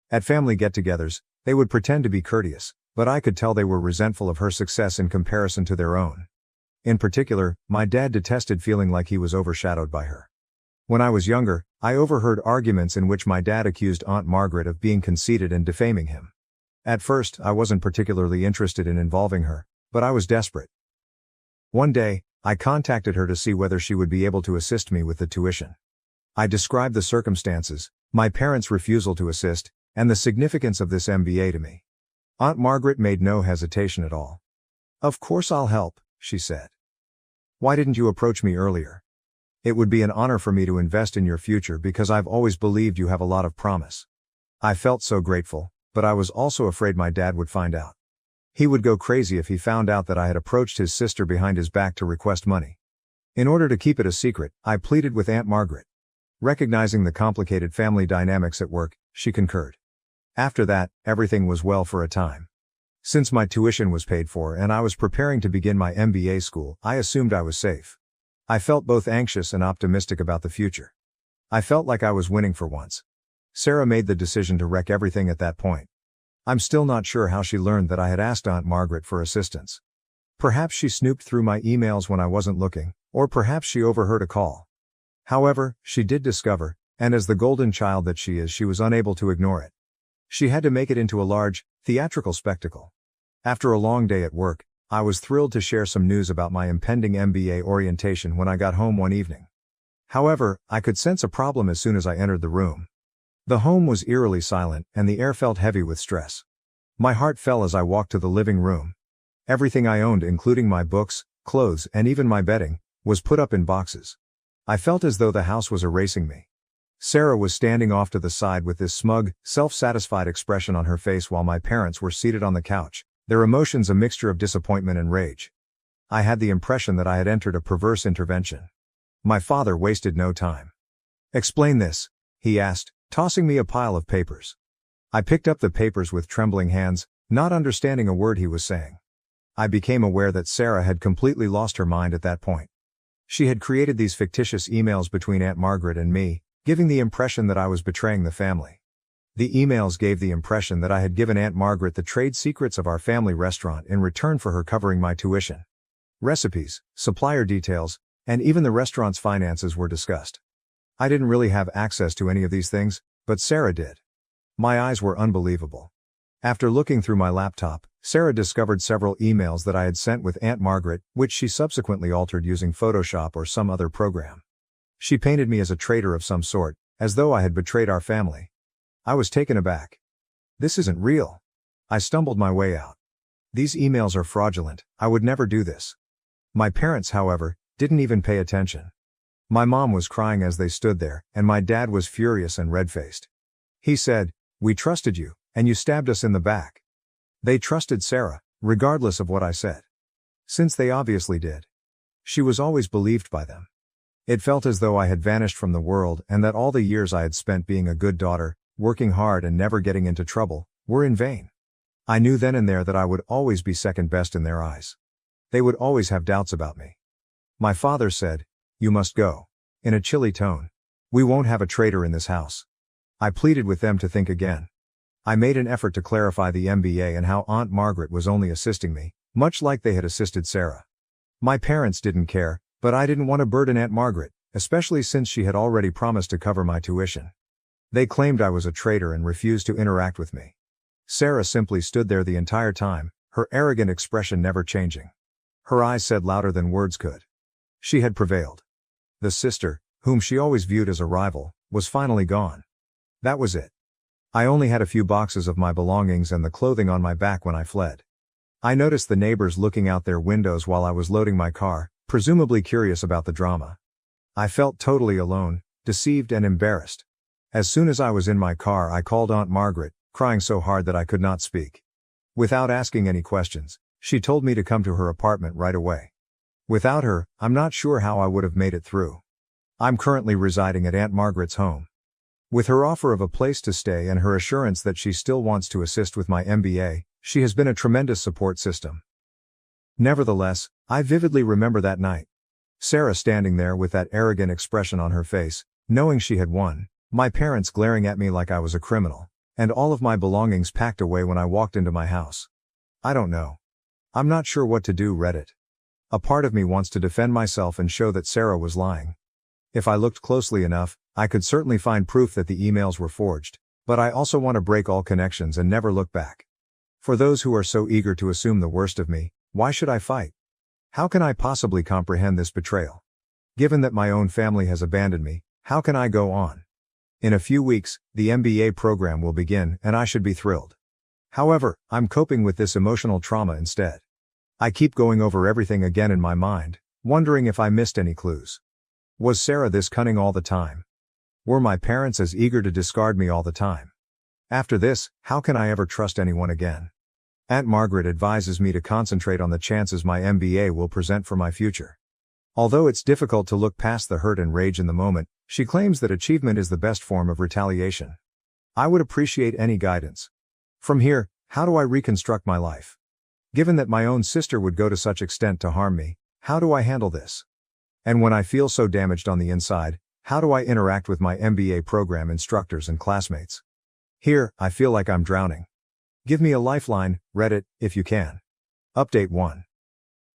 At family get-togethers, they would pretend to be courteous, but I could tell they were resentful of her success in comparison to their own. In particular, my dad detested feeling like he was overshadowed by her. When I was younger, I overheard arguments in which my dad accused Aunt Margaret of being conceited and defaming him. At first, I wasn't particularly interested in involving her, but I was desperate. One day, I contacted her to see whether she would be able to assist me with the tuition. I described the circumstances, my parents' refusal to assist, and the significance of this MBA to me. Aunt Margaret made no hesitation at all. Of course I'll help, she said. Why didn't you approach me earlier? It would be an honor for me to invest in your future because I've always believed you have a lot of promise. I felt so grateful, but I was also afraid my dad would find out. He would go crazy if he found out that I had approached his sister behind his back to request money. In order to keep it a secret, I pleaded with Aunt Margaret. Recognizing the complicated family dynamics at work, she concurred. After that, everything was well for a time. Since my tuition was paid for and I was preparing to begin my MBA school, I assumed I was safe. I felt both anxious and optimistic about the future. I felt like I was winning for once. Sarah made the decision to wreck everything at that point. I'm still not sure how she learned that I had asked Aunt Margaret for assistance. Perhaps she snooped through my emails when I wasn't looking, or perhaps she overheard a call. However, she did discover, and as the golden child that she is, she was unable to ignore it. She had to make it into a large, theatrical spectacle. After a long day at work, I was thrilled to share some news about my impending MBA orientation when I got home one evening. However, I could sense a problem as soon as I entered the room. The home was eerily silent, and the air felt heavy with stress. My heart fell as I walked to the living room. Everything I owned, including my books, clothes, and even my bedding, was put up in boxes. I felt as though the house was erasing me. Sarah was standing off to the side with this smug, self-satisfied expression on her face while my parents were seated on the couch, their emotions a mixture of disappointment and rage. I had the impression that I had entered a perverse intervention. My father wasted no time. "Explain this," he asked, tossing me a pile of papers. I picked up the papers with trembling hands, not understanding a word he was saying. I became aware that Sarah had completely lost her mind at that point. She had created these fictitious emails between Aunt Margaret and me, giving the impression that I was betraying the family. The emails gave the impression that I had given Aunt Margaret the trade secrets of our family restaurant in return for her covering my tuition. Recipes, supplier details, and even the restaurant's finances were discussed. I didn't really have access to any of these things, but Sarah did. My eyes were unbelievable. After looking through my laptop, Sarah discovered several emails that I had sent with Aunt Margaret, which she subsequently altered using Photoshop or some other program. She painted me as a traitor of some sort, as though I had betrayed our family. I was taken aback. This isn't real. I stumbled my way out. These emails are fraudulent, I would never do this. My parents, however, didn't even pay attention. My mom was crying as they stood there, and my dad was furious and red-faced. He said, "We trusted you, and you stabbed us in the back." They trusted Sarah, regardless of what I said. Since they obviously did. She was always believed by them. It felt as though I had vanished from the world and that all the years I had spent being a good daughter, working hard and never getting into trouble, were in vain. I knew then and there that I would always be second best in their eyes. They would always have doubts about me. My father said, "You must go," in a chilly tone. "We won't have a traitor in this house." I pleaded with them to think again. I made an effort to clarify the MBA and how Aunt Margaret was only assisting me, much like they had assisted Sarah. My parents didn't care, but I didn't want to burden Aunt Margaret, especially since she had already promised to cover my tuition. They claimed I was a traitor and refused to interact with me. Sarah simply stood there the entire time, her arrogant expression never changing. Her eyes said louder than words could. She had prevailed. The sister, whom she always viewed as a rival, was finally gone. That was it. I only had a few boxes of my belongings and the clothing on my back when I fled. I noticed the neighbors looking out their windows while I was loading my car, presumably curious about the drama. I felt totally alone, deceived and embarrassed. As soon as I was in my car, I called Aunt Margaret, crying so hard that I could not speak. Without asking any questions, she told me to come to her apartment right away. Without her, I'm not sure how I would have made it through. I'm currently residing at Aunt Margaret's home. With her offer of a place to stay and her assurance that she still wants to assist with my MBA, she has been a tremendous support system. Nevertheless, I vividly remember that night. Sarah standing there with that arrogant expression on her face, knowing she had won, my parents glaring at me like I was a criminal, and all of my belongings packed away when I walked into my house. I don't know. I'm not sure what to do, Reddit. A part of me wants to defend myself and show that Sarah was lying. If I looked closely enough, I could certainly find proof that the emails were forged, but I also want to break all connections and never look back. For those who are so eager to assume the worst of me, why should I fight? How can I possibly comprehend this betrayal? Given that my own family has abandoned me, how can I go on? In a few weeks, the MBA program will begin and I should be thrilled. However, I'm coping with this emotional trauma instead. I keep going over everything again in my mind, wondering if I missed any clues. Was Sarah this cunning all the time? Were my parents as eager to discard me all the time? After this, how can I ever trust anyone again? Aunt Margaret advises me to concentrate on the chances my MBA will present for my future. Although it's difficult to look past the hurt and rage in the moment, she claims that achievement is the best form of retaliation. I would appreciate any guidance. From here, how do I reconstruct my life? Given that my own sister would go to such extent to harm me, how do I handle this? And when I feel so damaged on the inside, how do I interact with my MBA program instructors and classmates? Here, I feel like I'm drowning. Give me a lifeline, Reddit, if you can. Update 1.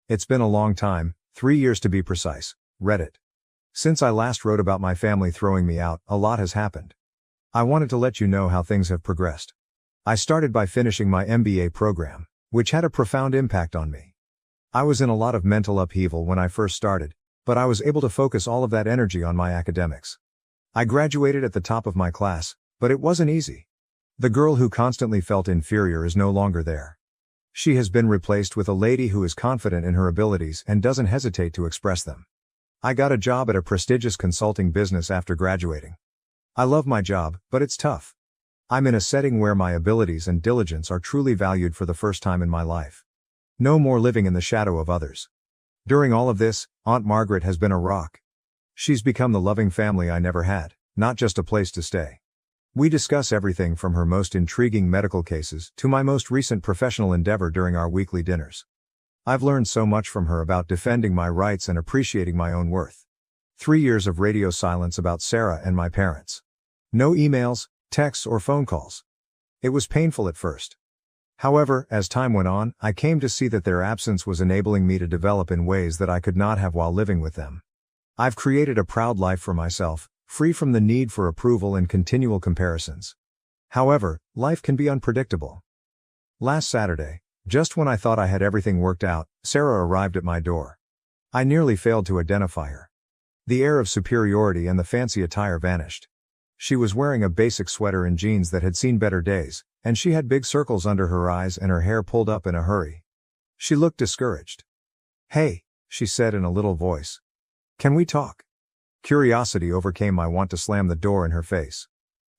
It's been a long time, 3 years to be precise, Reddit. Since I last wrote about my family throwing me out, a lot has happened. I wanted to let you know how things have progressed. I started by finishing my MBA program, which had a profound impact on me. I was in a lot of mental upheaval when I first started, but I was able to focus all of that energy on my academics. I graduated at the top of my class, but it wasn't easy. The girl who constantly felt inferior is no longer there. She has been replaced with a lady who is confident in her abilities and doesn't hesitate to express them. I got a job at a prestigious consulting business after graduating. I love my job, but it's tough. I'm in a setting where my abilities and diligence are truly valued for the first time in my life. No more living in the shadow of others. During all of this, Aunt Margaret has been a rock. She's become the loving family I never had, not just a place to stay. We discuss everything from her most intriguing medical cases to my most recent professional endeavor during our weekly dinners. I've learned so much from her about defending my rights and appreciating my own worth. 3 years of radio silence about Sarah and my parents. No emails, texts or phone calls. It was painful at first. However, as time went on, I came to see that their absence was enabling me to develop in ways that I could not have while living with them. I've created a proud life for myself, free from the need for approval and continual comparisons. However, life can be unpredictable. Last Saturday, just when I thought I had everything worked out, Sarah arrived at my door. I nearly failed to identify her. The air of superiority and the fancy attire vanished. She was wearing a basic sweater and jeans that had seen better days, and she had big circles under her eyes and her hair pulled up in a hurry. She looked discouraged. "Hey," she said in a little voice. "Can we talk?" Curiosity overcame my want to slam the door in her face.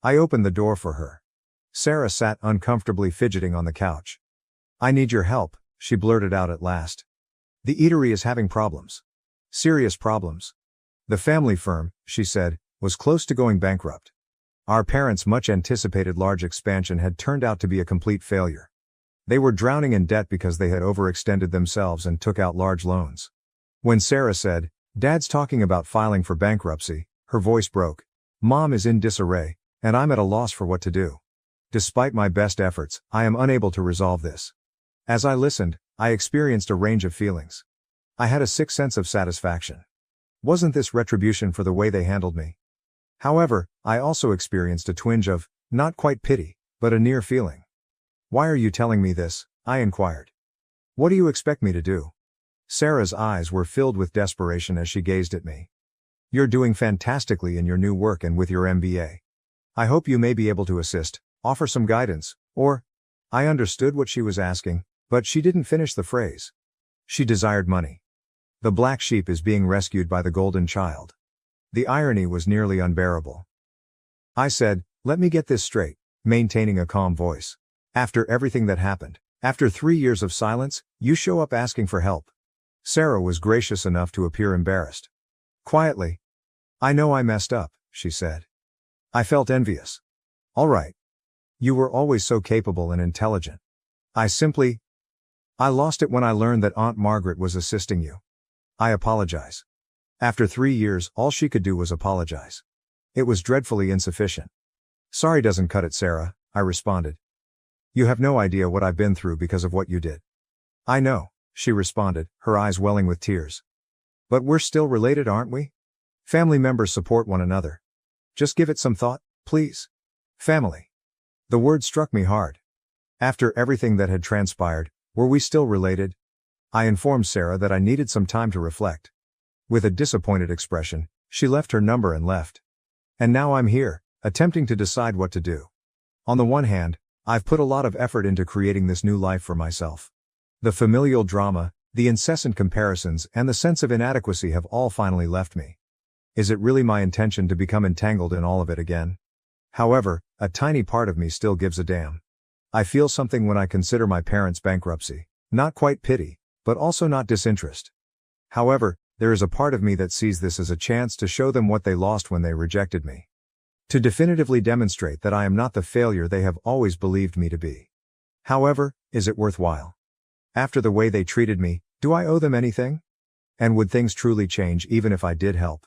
I opened the door for her. Sarah sat uncomfortably fidgeting on the couch. "I need your help," she blurted out at last. "The eatery is having problems. Serious problems. The family firm," she said, "was close to going bankrupt. Our parents' much anticipated large expansion had turned out to be a complete failure. They were drowning in debt because they had overextended themselves and took out large loans." When Sarah said, Dad's talking about filing for bankruptcy, her voice broke. Mom is in disarray, and I'm at a loss for what to do. Despite my best efforts, I am unable to resolve this. As I listened, I experienced a range of feelings. I had a sick sense of satisfaction. Wasn't this retribution for the way they handled me? However, I also experienced a twinge of, not quite pity, but a near feeling. Why are you telling me this? I inquired. What do you expect me to do? Sarah's eyes were filled with desperation as she gazed at me. You're doing fantastically in your new work and with your MBA. I hope you may be able to assist, offer some guidance, or... I understood what she was asking, but she didn't finish the phrase. She desired money. The black sheep is being rescued by the golden child. The irony was nearly unbearable. I said, let me get this straight, maintaining a calm voice. After everything that happened, after 3 years of silence, you show up asking for help. Sarah was gracious enough to appear embarrassed. Quietly. I know I messed up, she said. I felt envious. All right. You were always so capable and intelligent. I lost it when I learned that Aunt Margaret was assisting you. I apologize. After 3 years, all she could do was apologize. It was dreadfully insufficient. Sorry doesn't cut it, Sarah, I responded. You have no idea what I've been through because of what you did. I know, she responded, her eyes welling with tears. But we're still related, aren't we? Family members support one another. Just give it some thought, please. Family. The word struck me hard. After everything that had transpired, were we still related? I informed Sarah that I needed some time to reflect. With a disappointed expression, she left her number and left. And now I'm here, attempting to decide what to do. On the one hand, I've put a lot of effort into creating this new life for myself. The familial drama, the incessant comparisons, and the sense of inadequacy have all finally left me. Is it really my intention to become entangled in all of it again? However, a tiny part of me still gives a damn. I feel something when I consider my parents' bankruptcy, not quite pity, but also not disinterest. However, there is a part of me that sees this as a chance to show them what they lost when they rejected me. To definitively demonstrate that I am not the failure they have always believed me to be. However, is it worthwhile? After the way they treated me, do I owe them anything? And would things truly change even if I did help?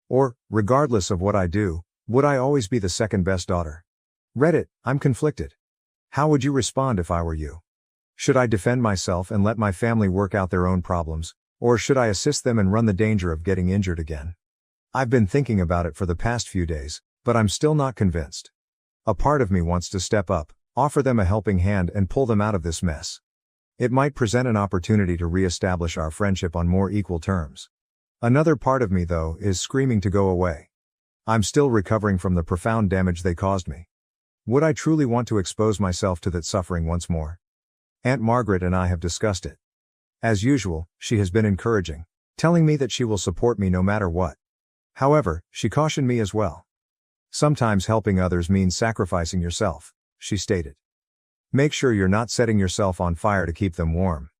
Or, regardless of what I do, would I always be the second best daughter? Reddit, I'm conflicted. How would you respond if I were you? Should I defend myself and let my family work out their own problems, or should I assist them and run the danger of getting injured again? I've been thinking about it for the past few days, but I'm still not convinced. A part of me wants to step up, offer them a helping hand and pull them out of this mess. It might present an opportunity to re-establish our friendship on more equal terms. Another part of me, though, is screaming to go away. I'm still recovering from the profound damage they caused me. Would I truly want to expose myself to that suffering once more? Aunt Margaret and I have discussed it. As usual, she has been encouraging, telling me that she will support me no matter what. However, she cautioned me as well. Sometimes helping others means sacrificing yourself, she stated. Make sure you're not setting yourself on fire to keep them warm.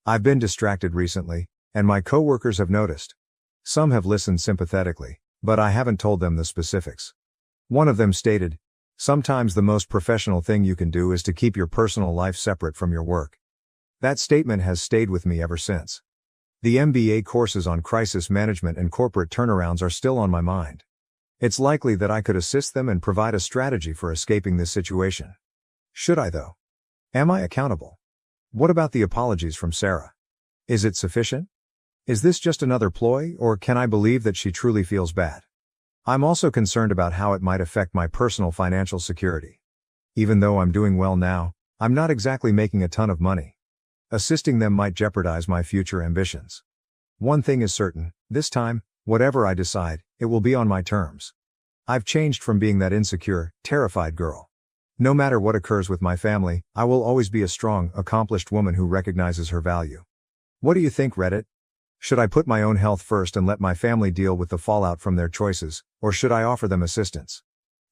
I've been distracted recently, and my coworkers have noticed. Some have listened sympathetically, but I haven't told them the specifics. One of them stated, sometimes the most professional thing you can do is to keep your personal life separate from your work. That statement has stayed with me ever since. The MBA courses on crisis management and corporate turnarounds are still on my mind. It's likely that I could assist them and provide a strategy for escaping this situation. Should I though? Am I accountable? What about the apologies from Sarah? Is it sufficient? Is this just another ploy, or can I believe that she truly feels bad? I'm also concerned about how it might affect my personal financial security. Even though I'm doing well now, I'm not exactly making a ton of money. Assisting them might jeopardize my future ambitions. One thing is certain, this time, whatever I decide, it will be on my terms. I've changed from being that insecure, terrified girl. No matter what occurs with my family, I will always be a strong, accomplished woman who recognizes her value. What do you think, Reddit? Should I put my own health first and let my family deal with the fallout from their choices, or should I offer them assistance?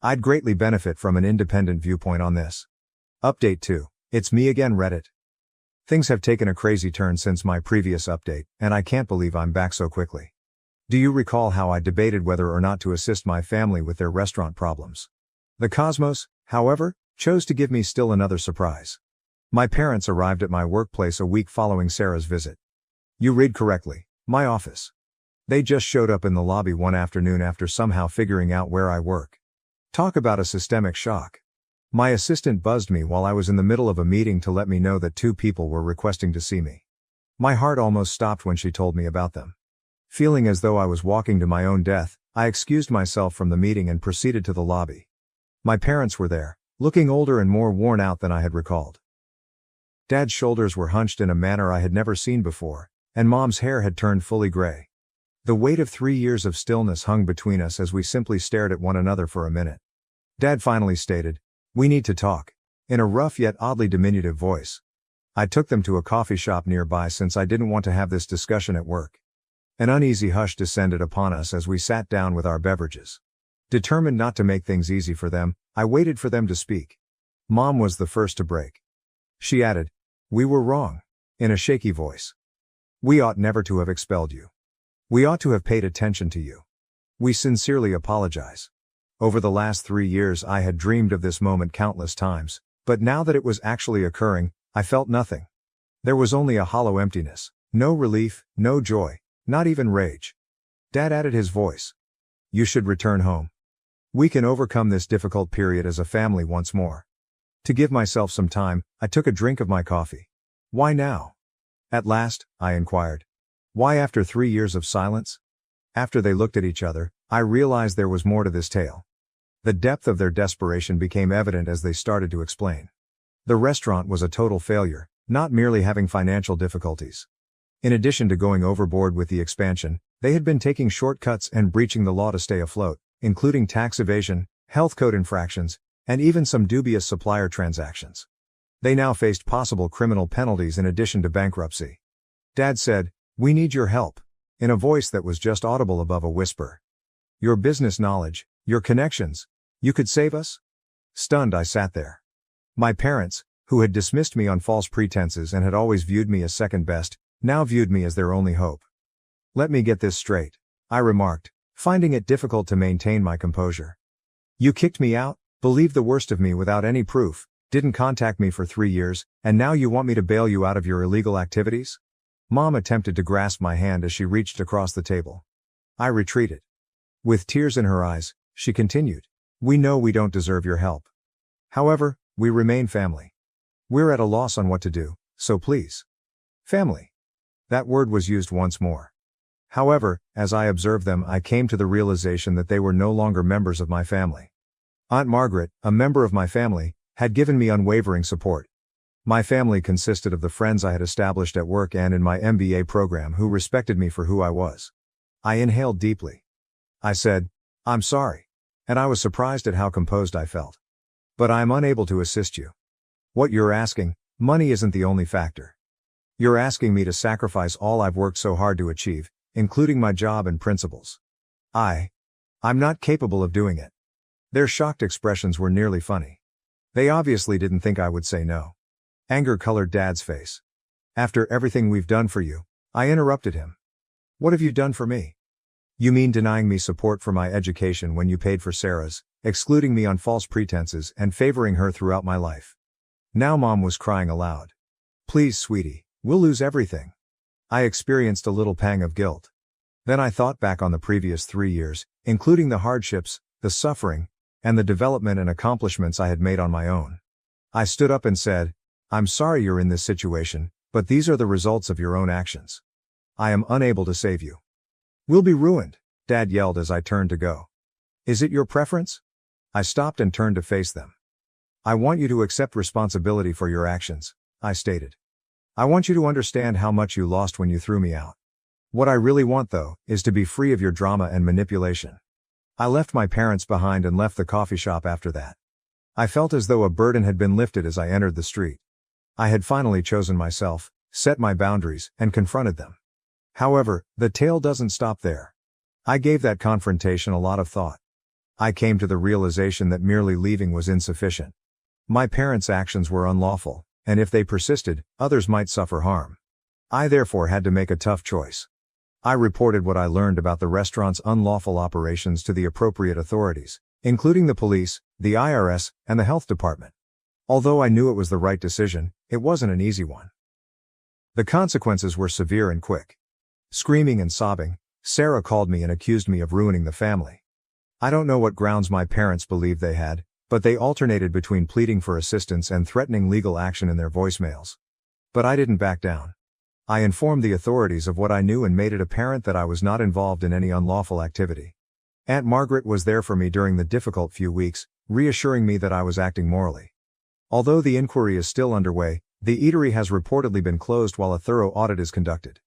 I'd greatly benefit from an independent viewpoint on this. Update 2. It's me again, Reddit. Things have taken a crazy turn since my previous update, and I can't believe I'm back so quickly. Do you recall how I debated whether or not to assist my family with their restaurant problems? The cosmos, however, chose to give me still another surprise. My parents arrived at my workplace a week following Sarah's visit. You read correctly, my office. They just showed up in the lobby one afternoon after somehow figuring out where I work. Talk about a systemic shock. My assistant buzzed me while I was in the middle of a meeting to let me know that 2 people were requesting to see me. My heart almost stopped when she told me about them. Feeling as though I was walking to my own death, I excused myself from the meeting and proceeded to the lobby. My parents were there, looking older and more worn out than I had recalled. Dad's shoulders were hunched in a manner I had never seen before, and Mom's hair had turned fully gray. The weight of 3 years of stillness hung between us as we simply stared at one another for a minute. Dad finally stated, "We need to talk," in a rough yet oddly diminutive voice. I took them to a coffee shop nearby since I didn't want to have this discussion at work. An uneasy hush descended upon us as we sat down with our beverages. Determined not to make things easy for them, I waited for them to speak. Mom was the first to break. She added, "We were wrong," in a shaky voice. "We ought never to have expelled you. We ought to have paid attention to you. We sincerely apologize. Over the last 3 years I had dreamed of this moment countless times, but now that it was actually occurring, I felt nothing. There was only a hollow emptiness, no relief, no joy, not even rage." Dad added his voice. "You should return home. We can overcome this difficult period as a family once more." To give myself some time, I took a drink of my coffee. "Why now?" At last, I inquired. "Why after 3 years of silence?" After they looked at each other, I realized there was more to this tale. The depth of their desperation became evident as they started to explain. The restaurant was a total failure, not merely having financial difficulties. In addition to going overboard with the expansion, they had been taking shortcuts and breaching the law to stay afloat, including tax evasion, health code infractions, and even some dubious supplier transactions. They now faced possible criminal penalties in addition to bankruptcy. Dad said, "We need your help," in a voice that was just audible above a whisper. "Your business knowledge, your connections, you could save us?" Stunned, I sat there. My parents, who had dismissed me on false pretenses and had always viewed me as second best, now viewed me as their only hope. "Let me get this straight," I remarked, finding it difficult to maintain my composure. "You kicked me out, believed the worst of me without any proof, didn't contact me for 3 years, and now you want me to bail you out of your illegal activities?" Mom attempted to grasp my hand as she reached across the table. I retreated. With tears in her eyes, she continued, "We know we don't deserve your help. However, we remain family. We're at a loss on what to do, so please." Family. That word was used once more. However, as I observed them, I came to the realization that they were no longer members of my family. Aunt Margaret, a member of my family, had given me unwavering support. My family consisted of the friends I had established at work and in my MBA program who respected me for who I was. I inhaled deeply. I said, "I'm sorry," and I was surprised at how composed I felt. "But I am unable to assist you. What you're asking, money isn't the only factor. You're asking me to sacrifice all I've worked so hard to achieve, including my job and principles. I'm not capable of doing it." Their shocked expressions were nearly funny. They obviously didn't think I would say no. Anger colored Dad's face. "After everything we've done for you," I interrupted him. "What have you done for me?" "You mean denying me support for my education when you paid for Sarah's, excluding me on false pretenses and favoring her throughout my life?" Now Mom was crying aloud. "Please, sweetie, we'll lose everything." I experienced a little pang of guilt. Then I thought back on the previous 3 years, including the hardships, the suffering, and the development and accomplishments I had made on my own. I stood up and said, "I'm sorry you're in this situation, but these are the results of your own actions. I am unable to save you." "We'll be ruined," Dad yelled as I turned to go. "Is it your preference?" I stopped and turned to face them. "I want you to accept responsibility for your actions," I stated. "I want you to understand how much you lost when you threw me out. What I really want, though, is to be free of your drama and manipulation." I left my parents behind and left the coffee shop after that. I felt as though a burden had been lifted as I entered the street. I had finally chosen myself, set my boundaries, and confronted them. However, the tale doesn't stop there. I gave that confrontation a lot of thought. I came to the realization that merely leaving was insufficient. My parents' actions were unlawful, and if they persisted, others might suffer harm. I therefore had to make a tough choice. I reported what I learned about the restaurant's unlawful operations to the appropriate authorities, including the police, the IRS, and the health department. Although I knew it was the right decision, it wasn't an easy one. The consequences were severe and quick. Screaming and sobbing, Sarah called me and accused me of ruining the family. I don't know what grounds my parents believed they had, but they alternated between pleading for assistance and threatening legal action in their voicemails. But I didn't back down. I informed the authorities of what I knew and made it apparent that I was not involved in any unlawful activity. Aunt Margaret was there for me during the difficult few weeks, reassuring me that I was acting morally. Although the inquiry is still underway, the eatery has reportedly been closed while a thorough audit is conducted.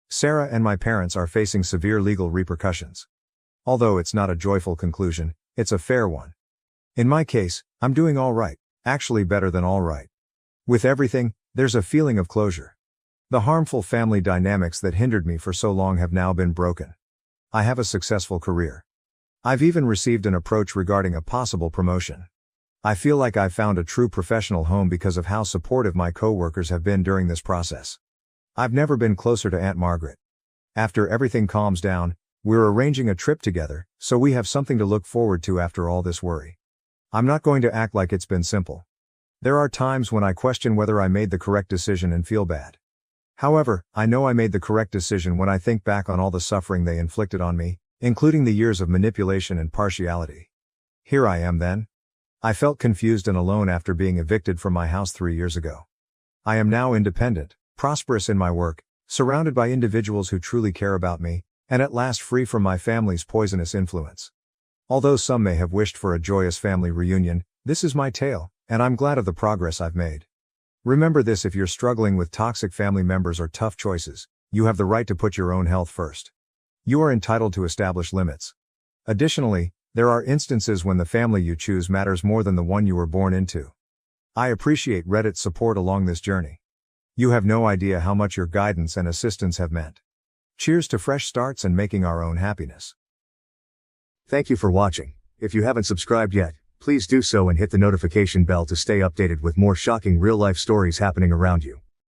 Sarah and my parents are facing severe legal repercussions. Although it's not a joyful conclusion, it's a fair one. In my case, I'm doing all right, actually better than all right. With everything, there's a feeling of closure. The harmful family dynamics that hindered me for so long have now been broken. I have a successful career. I've even received an approach regarding a possible promotion. I feel like I've found a true professional home because of how supportive my coworkers have been during this process. I've never been closer to Aunt Margaret. After everything calms down, we're arranging a trip together, so we have something to look forward to after all this worry. I'm not going to act like it's been simple. There are times when I question whether I made the correct decision and feel bad. However, I know I made the correct decision when I think back on all the suffering they inflicted on me, including the years of manipulation and partiality. Here I am then. I felt confused and alone after being evicted from my house 3 years ago. I am now independent, prosperous in my work, surrounded by individuals who truly care about me, and at last free from my family's poisonous influence. Although some may have wished for a joyous family reunion, this is my tale, and I'm glad of the progress I've made. Remember this: if you're struggling with toxic family members or tough choices, you have the right to put your own health first. You are entitled to establish limits. Additionally, there are instances when the family you choose matters more than the one you were born into. I appreciate Reddit's support along this journey. You have no idea how much your guidance and assistance have meant. Cheers to fresh starts and making our own happiness. Thank you for watching. If you haven't subscribed yet, please do so and hit the notification bell to stay updated with more shocking real-life stories happening around you.